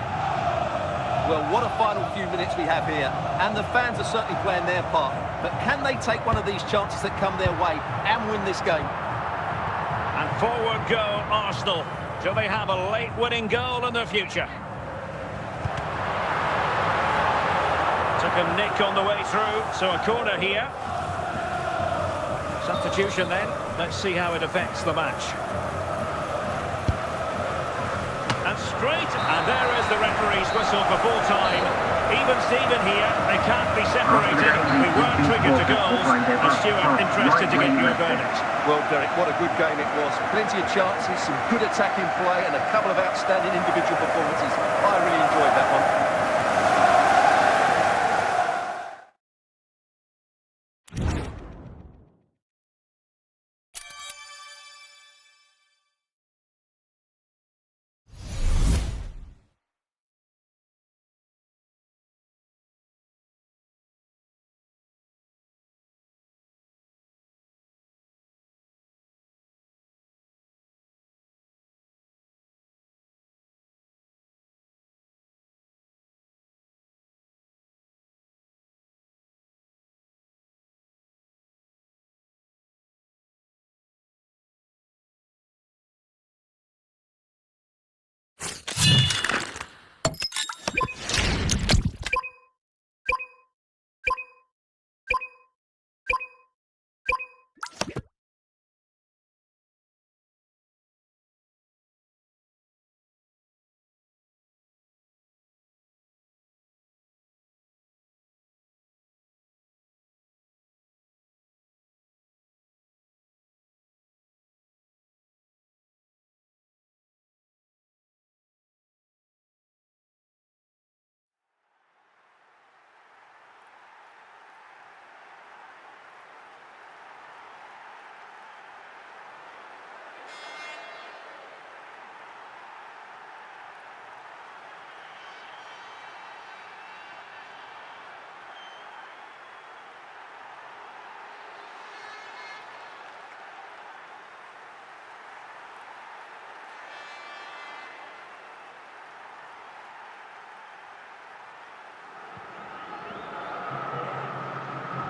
Well, what a final few minutes we have here. And the fans are certainly playing their part. But can they take one of these chances that come their way and win this game?
And forward go Arsenal. Do they have a late winning goal in the future? Took a nick on the way through, so a corner here. Substitution then. Let's see how it affects the match. And straight, and there is the referee's whistle for full time. Even Steven here, they can't be separated. We weren't triggered to goals. And Stuart, interested to get your verdict.
Well, Derek, what a good game it was. Plenty of chances, some good attacking play, and a couple of outstanding individual performances. I really enjoyed that one.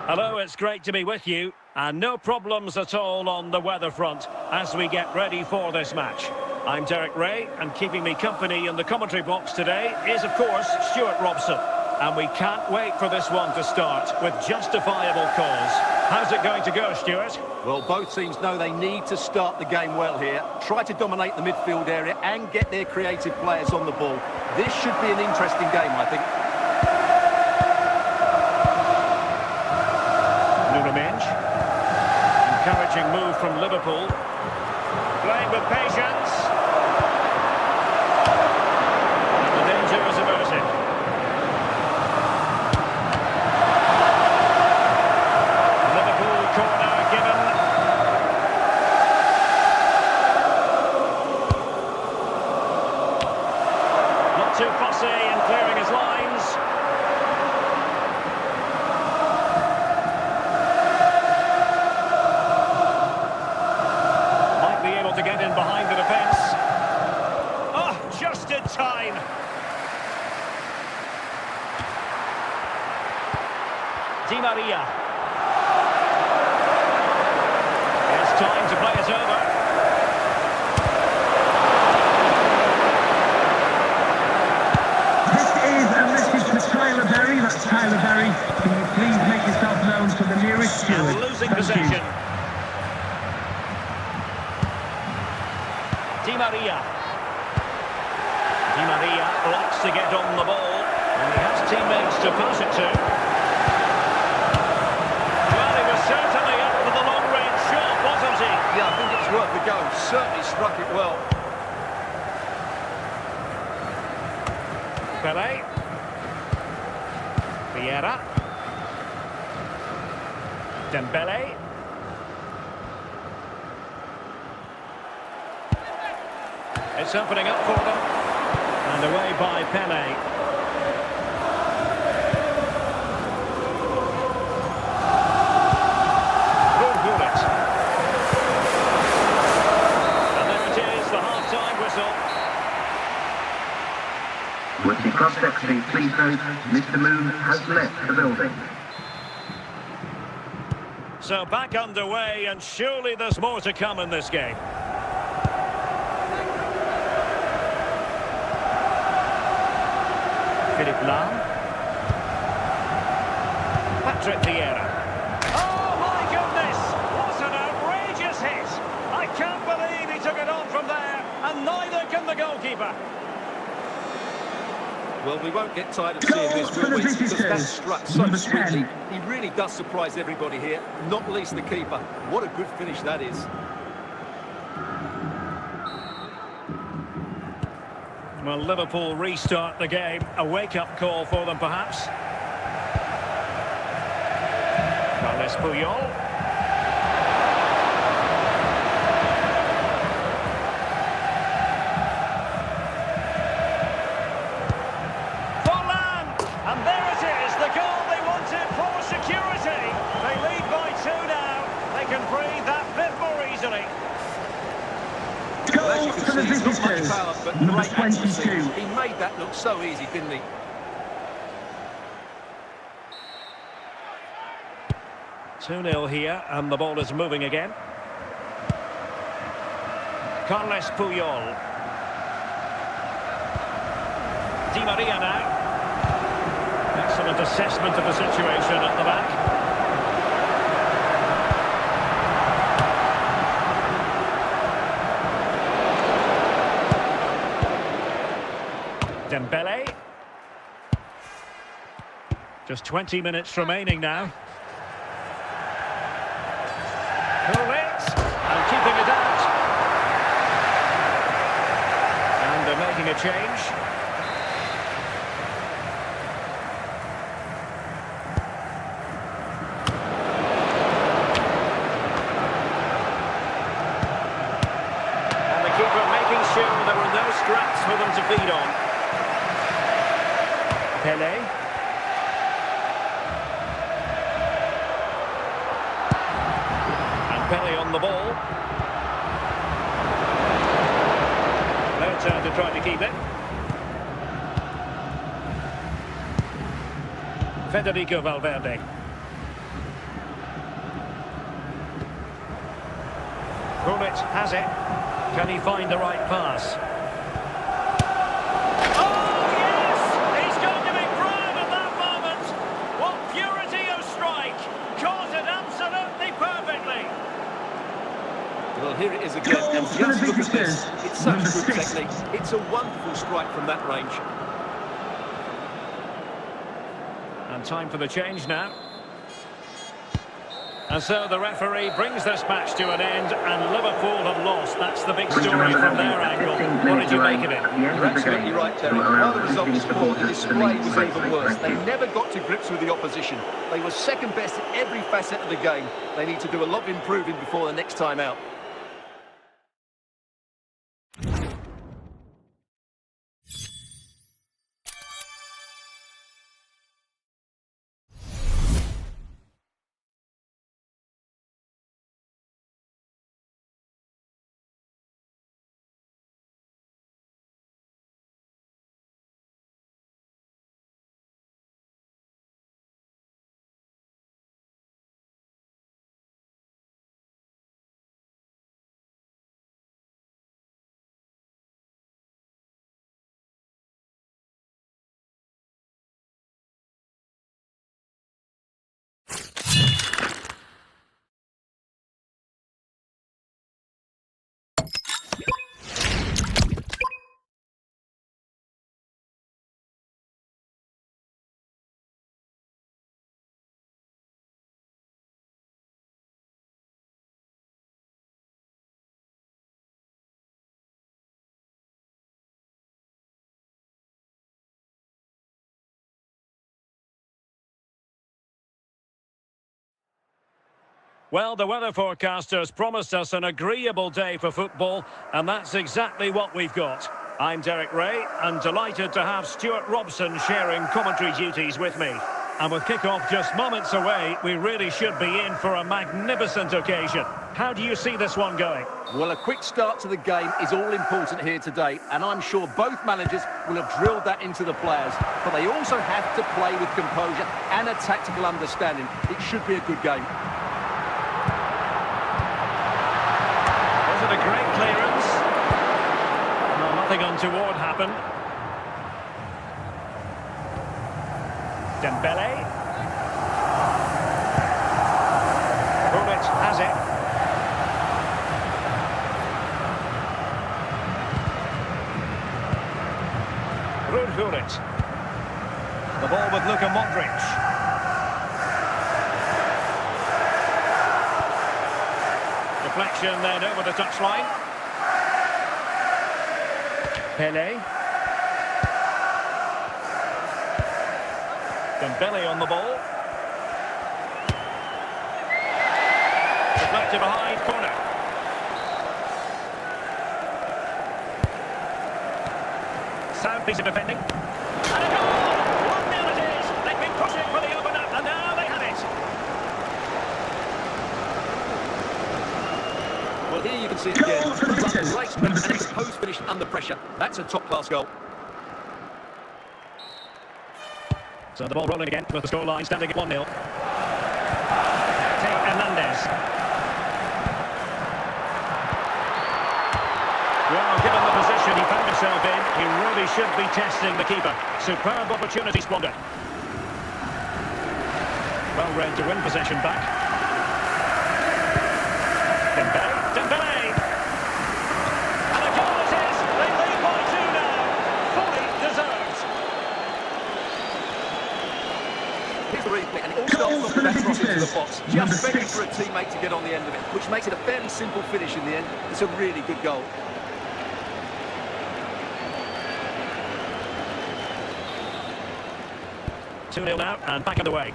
Hello, it's great to be with you. And no problems at all on the weather front as we get ready for this match. I'm Derek Ray, and keeping me company in the commentary box today is, of course, Stuart Robson. And we can't wait for this one to start with justifiable calls. How's it going to go, Stuart?
Well, both teams know they need to start the game well here. Try to dominate the midfield area and get their creative players on the ball. This should be an interesting game, I think.
Encouraging move from Liverpool. Playing with patience. And the danger is averted. Liverpool corner given. Not too fussy in clearing his lines. To get in behind the defence. Oh, just in time. Di Maria. It's time to play it over.
This is a message for Tyler Berry. That's Tyler Berry. Can you please make yourself known to the nearest steward?
And losing possession. Di Maria. Di Maria likes to get on the ball, and he has teammates to pass it to. Well, he was certainly up for the long-range shot, wasn't he?
Yeah, I think it was worth the go. Certainly struck it well.
Pele. Vieira. Dembele. It's opening up for them. And away by Pele. Good. And there it is, the half-time whistle.
With the cross-section, please note, Mr. Moon has left the building.
So back underway, and surely there's more to come in this game. Philippe Lahm. Patrick Vieira. Oh my goodness! What an outrageous hit! I can't believe he took it on from there, and neither can the goalkeeper.
Well, we won't get tired of seeing this, will we? Because that struck so sweetly. He really does surprise everybody here, not least the keeper. What a good finish that is.
Well, Liverpool restart the game. A wake-up call for them, perhaps. Carles Puyol. Forlan! And there it is, the goal they wanted for security. They lead by 2 now. They can breathe that bit more easily.
Well, as you can see, he's not much power, but
Number
great accuracy.
22.
He made that look so easy, didn't he?
Two 2-0 here, and the ball is moving again. Carles Puyol. Di Maria now. Excellent assessment of the situation at the back. Dembele. Just 20 minutes remaining now. Pull it, and keeping it out. And they're making a change. And the keeper making sure there were no scraps for them to feed on. Pele. Pele on the ball. No turn to try to keep it. Federico Valverde. Gullit has it. Can he find the right pass? Oh, yes! He's going to be proud of that moment. What purity of strike. Caught it absolutely perfectly.
Well, here it is again, and just look at this. It's such good technique. It's a wonderful strike from that range.
And time for the change now. And so the referee brings this match to an end, and Liverpool have lost. That's the big story from their angle. What did you make of it?
You're absolutely right, Terry. While the result was poor, the display was even worse. They never got to grips with the opposition. They were second best at every facet of the game. They need to do a lot of improving before the next time out.
Well, the weather forecasters promised us an agreeable day for football, and that's exactly what we've got. I'm Derek Ray, and delighted to have Stuart Robson sharing commentary duties with me. And with kick-off just moments away, we really should be in for a magnificent occasion. How do you see this one going?
Well, a quick start to the game is all important here today, and I'm sure both managers will have drilled that into the players. But they also have to play with composure and a tactical understanding. It should be a good game.
Was it a great clearance? No, nothing untoward happened. Dembele. Gullit has it. Gullit. The ball with Luka Modric. Deflection then over the touchline. Pele. Dembele on the ball. Deflected behind, corner. Sound piece of defending. And a goal! 1-0 it is. They've been pushing for the opener, and now they have it.
Well, here you can see it again. Great strength and a composed finish under pressure. That's a top-class goal.
So the ball rolling again with the scoreline standing at 1-0. Hernandez. Well, given the position he found himself in, he really should be testing the keeper. Superb opportunity squandered. Well read to win possession back. Dembele. And a goal it is. They lead by 2 now. Fully deserved.
Here's the replay, and it all starts off with that cross into the box. Just begging for a teammate to get on the end of it, which makes it a fairly simple finish in the end. It's a really good goal.
Two 2-0 now, and back underway.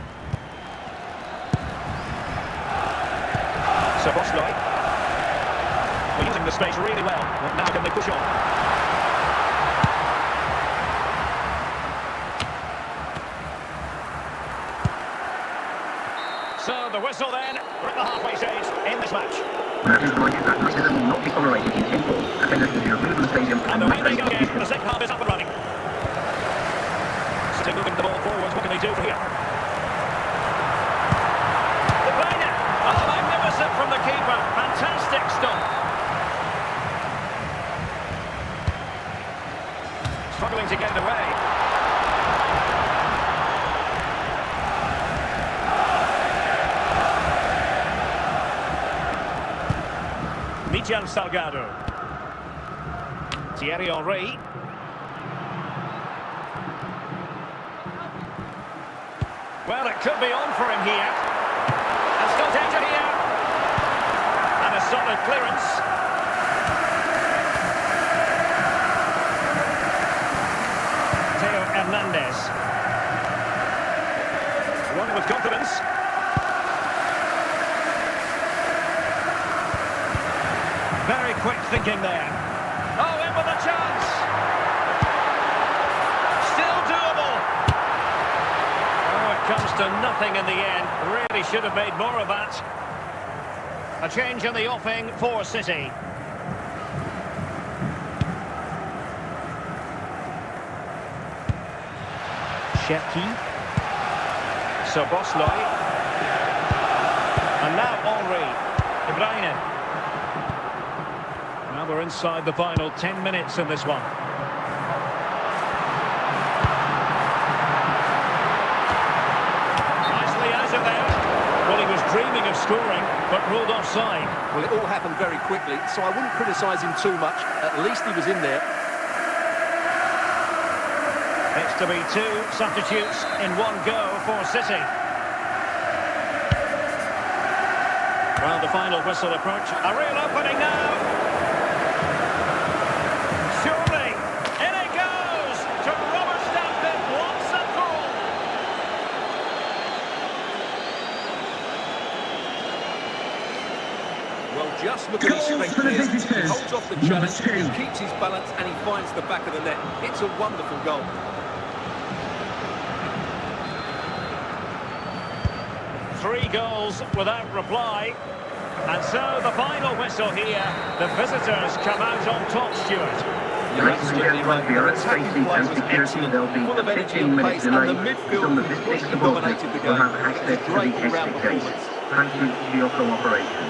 So Bostoy. We're using the space really well. But now can they push on? So the whistle then, we're at the halfway stage in this match.
Matches like that racism will not be tolerated in football. Offenders will be removed from the stadium
And away they go again. The second half is up and running. Still moving the ball forwards. What can they do from here? The Oh, magnificent from the keeper. Fantastic stop. to get it away. Michel Salgado. Thierry Henry. Well, it could be on for him here. And still danger here. And a solid clearance. Theo Hernandez. One with confidence. Very quick thinking there. Oh, in with a chance. Still doable. Oh, it comes to nothing in the end. Really should have made more of that. A change in the offing for City. Cherki. Szoboszlai. And now Henry. De Bruyne. Now we're inside the final 10 minutes in this one. Nicely out of there. Well, he was dreaming of scoring, but ruled offside.
Well, it all happened very quickly, so I wouldn't criticise him too much. At least he was in there.
It's to be two substitutes in one go for City. Well, the final whistle approach. A real opening now. Surely, in it goes to Robert Stampton once and for all.
Well, just look at his
Goals
strength
for the
here. He
visitors.
holds off the
Number
challenge,
2.
he keeps his balance, and he finds the back of the net. It's a wonderful goal.
Three goals without reply. And so the final whistle here. The visitors come out on top, Stuart.
You're
Ladies and
absolutely
gentlemen,
right.
for your
The
own
attacking
safety
play
and
was
security,
excellent,
there'll be
full of
a
energy
15
and
minutes
pace, and
delay.
the
Each
midfield
on the
was
visiting
he
supporters
dominated the
will
game.
have access to
Great
the
all-round
exit gates.
performance.
Thank you for your cooperation.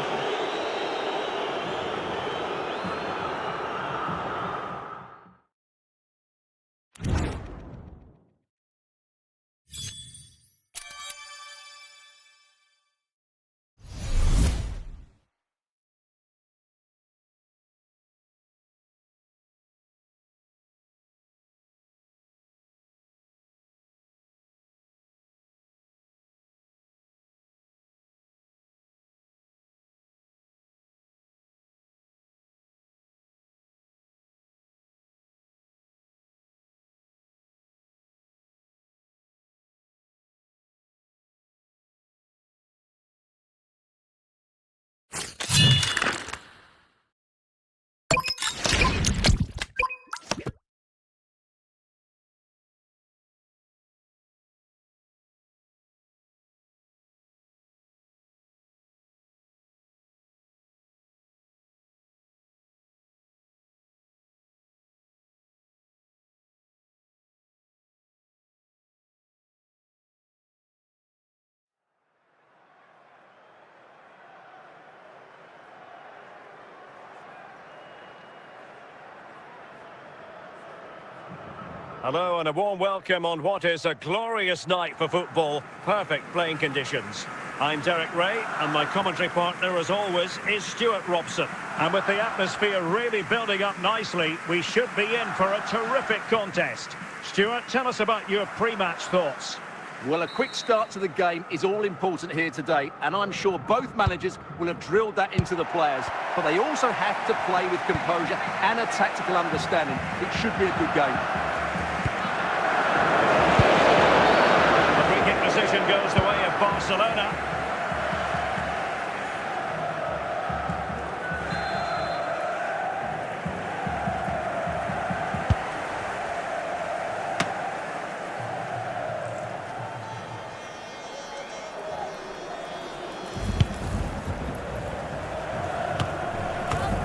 Hello and a warm welcome on what is a glorious night for football. Perfect playing conditions. I'm Derek Ray and my commentary partner as always is Stuart Robson. And with the atmosphere really building up nicely, we should be in for a terrific contest. Stuart, tell us about your pre-match thoughts.
Well, a quick start to the game is all important here today, and I'm sure both managers will have drilled that into the players. But they also have to play with composure and a tactical understanding. It should be a good game.
The free kick position goes the way of Barcelona.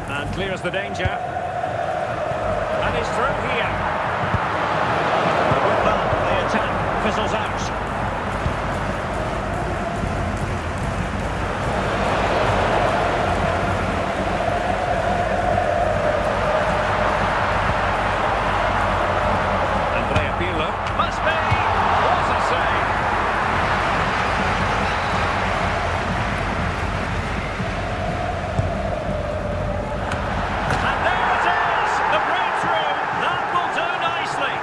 And clears the danger. And he's through here. With that, the attack fizzles out. this be? What a save! And there it is! The breakthrough! That will do nicely!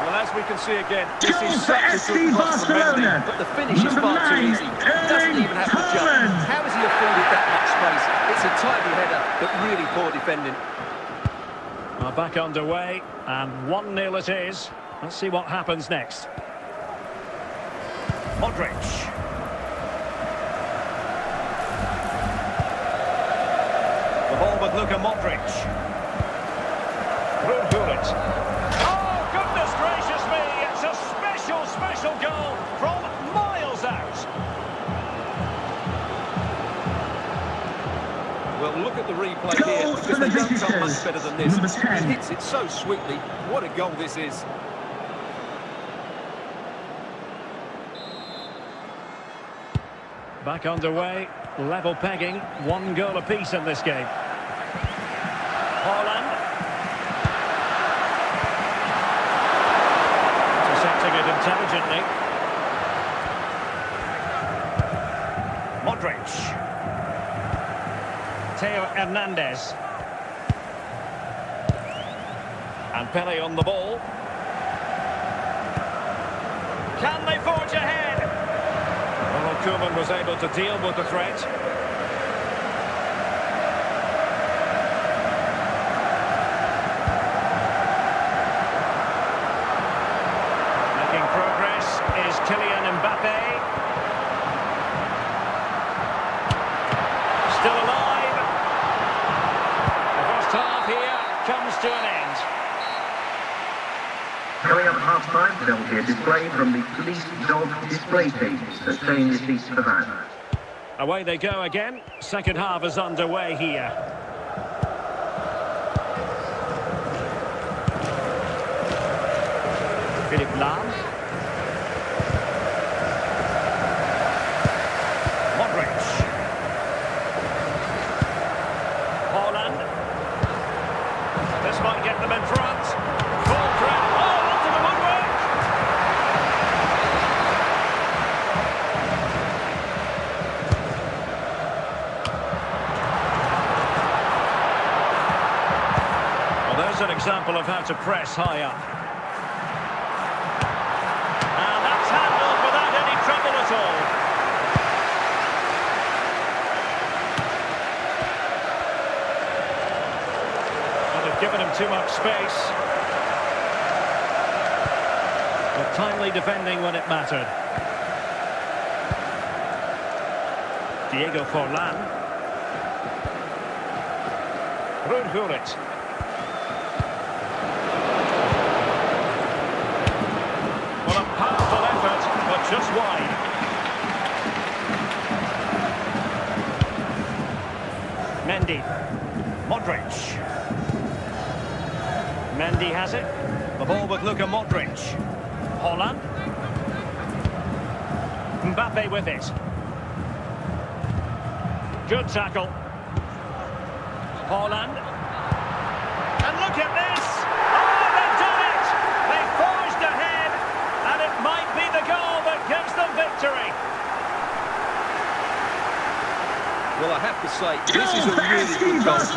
Well, as we can see again, this
Goal
is
for
such a
FC
good cross from Mendy.
Barcelona.
But the finish is
Number
far too
9,
easy. Doesn't even have to jump.
Haaland.
How has he afforded that much space? It's a tidy header, but really poor defending.
Well, back underway, and 1-0 it is. Let's see what happens next. Modric. The ball with Luka Modric. Ruud. Oh, goodness gracious me! It's a special, special goal from miles out.
Well, look at the replay
Goal
here,
for
because
the
they don't come
visitors.
much better than this.
Number
He
10.
hits it so sweetly. What a goal this is.
Back underway, level pegging, 1 goal apiece in this game. Haaland. Intercepting it intelligently. Modric. Theo Hernandez. And Pele on the ball. Can they forge ahead? Well, Koeman was able to deal with the threat. Making progress is Kylian Mbappe. Still alive. The first half here comes to an end.
Coming up at half-time, there will be a display from the police dog display team, so stay in your seats for that.
Away they go again. Second half is underway here. Philipp Lahm. Modric. Haaland. This might get them in front. Full threat. Oh, onto the woodwork. Well, there's an example of how to press high up. And that's handled without any trouble at all. Well, they've given him too much space. But timely defending when it mattered. Diego Forlan. Ruud. Well, a powerful effort, but just wide. Mendy. Modric. Mendy has it. The ball with Luka Modric. Haaland. Mbappe with it. Good tackle. Haaland. And look at this! Oh, they've done it! They forged ahead, and it might be the goal that gives them victory.
Well, I have to say, this is a really good goal. Just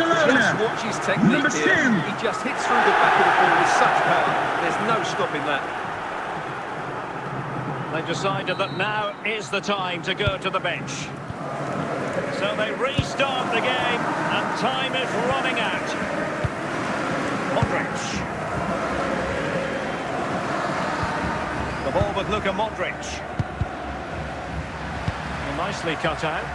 watch his technique here. He just hits through the back of the ball with such power. There's no stopping that.
They decided that now is the time to go to the bench. So they restart the game, and time is running out. Modric. The ball with Luka Modric. Well, nicely cut out.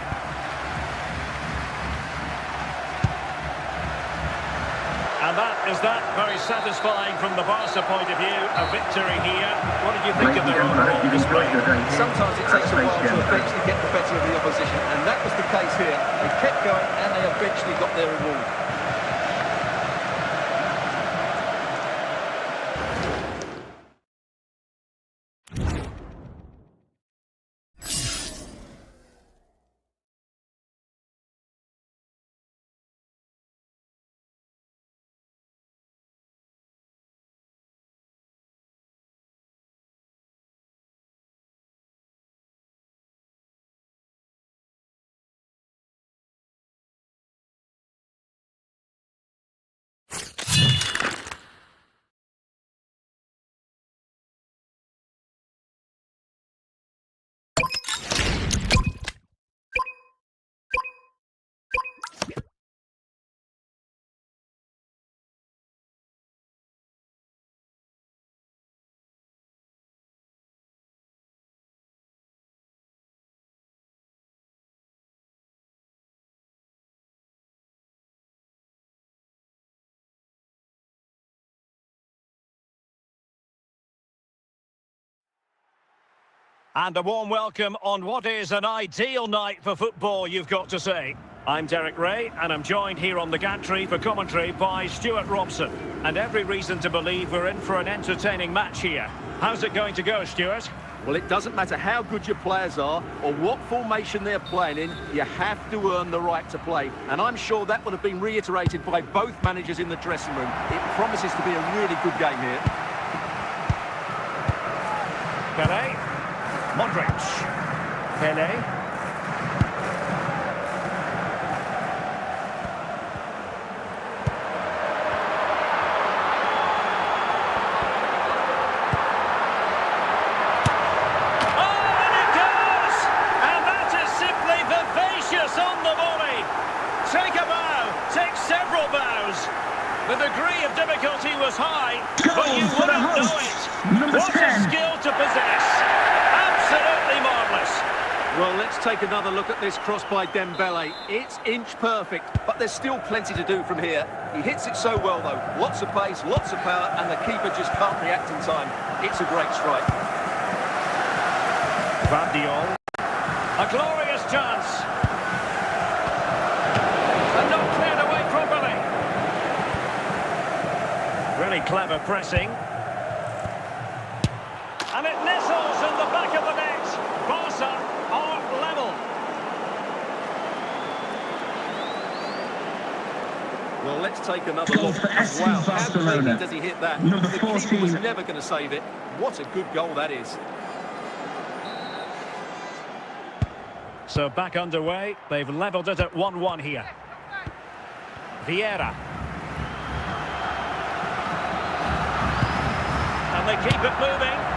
And that is that. Very satisfying from the Barca point of view. A victory here. What did you think of their overall display?
Sometimes it takes a while to eventually get the better of the opposition, and that was the case here. They kept going, and they eventually got their reward.
And a warm welcome on what is an ideal night for football, you've got to say. I'm Derek Ray, and I'm joined here on the gantry for commentary by Stuart Robson. And every reason to believe we're in for an entertaining match here. How's it going to go, Stuart?
Well, it doesn't matter how good your players are or what formation they're playing in, you have to earn the right to play. And I'm sure that would have been reiterated by both managers in the dressing room. It promises to be a really good game here.
Pele. Modric. Pele. Take a bow, take several bows. The degree of difficulty was high, but you wouldn't know it. What a skill to possess. Absolutely marvellous.
Well, let's take another look at this cross by Dembele. It's inch perfect, but there's still plenty to do from here. He hits it so well, though. Lots of pace, lots of power, and the keeper just can't react in time. It's a great strike.
Van. A glorious chance. And not cleared away properly. Really clever pressing. And it nestles in the back of the net. Barca are level.
Well, let's take another
Goal
look.
for
Wow,
SC
how
Barcelona.
cleanly does he hit that?
Number
The keeper was
14.
never going to save it. What a good goal that is.
So back underway. They've levelled it at 1-1 here. Vieira. And they keep it moving.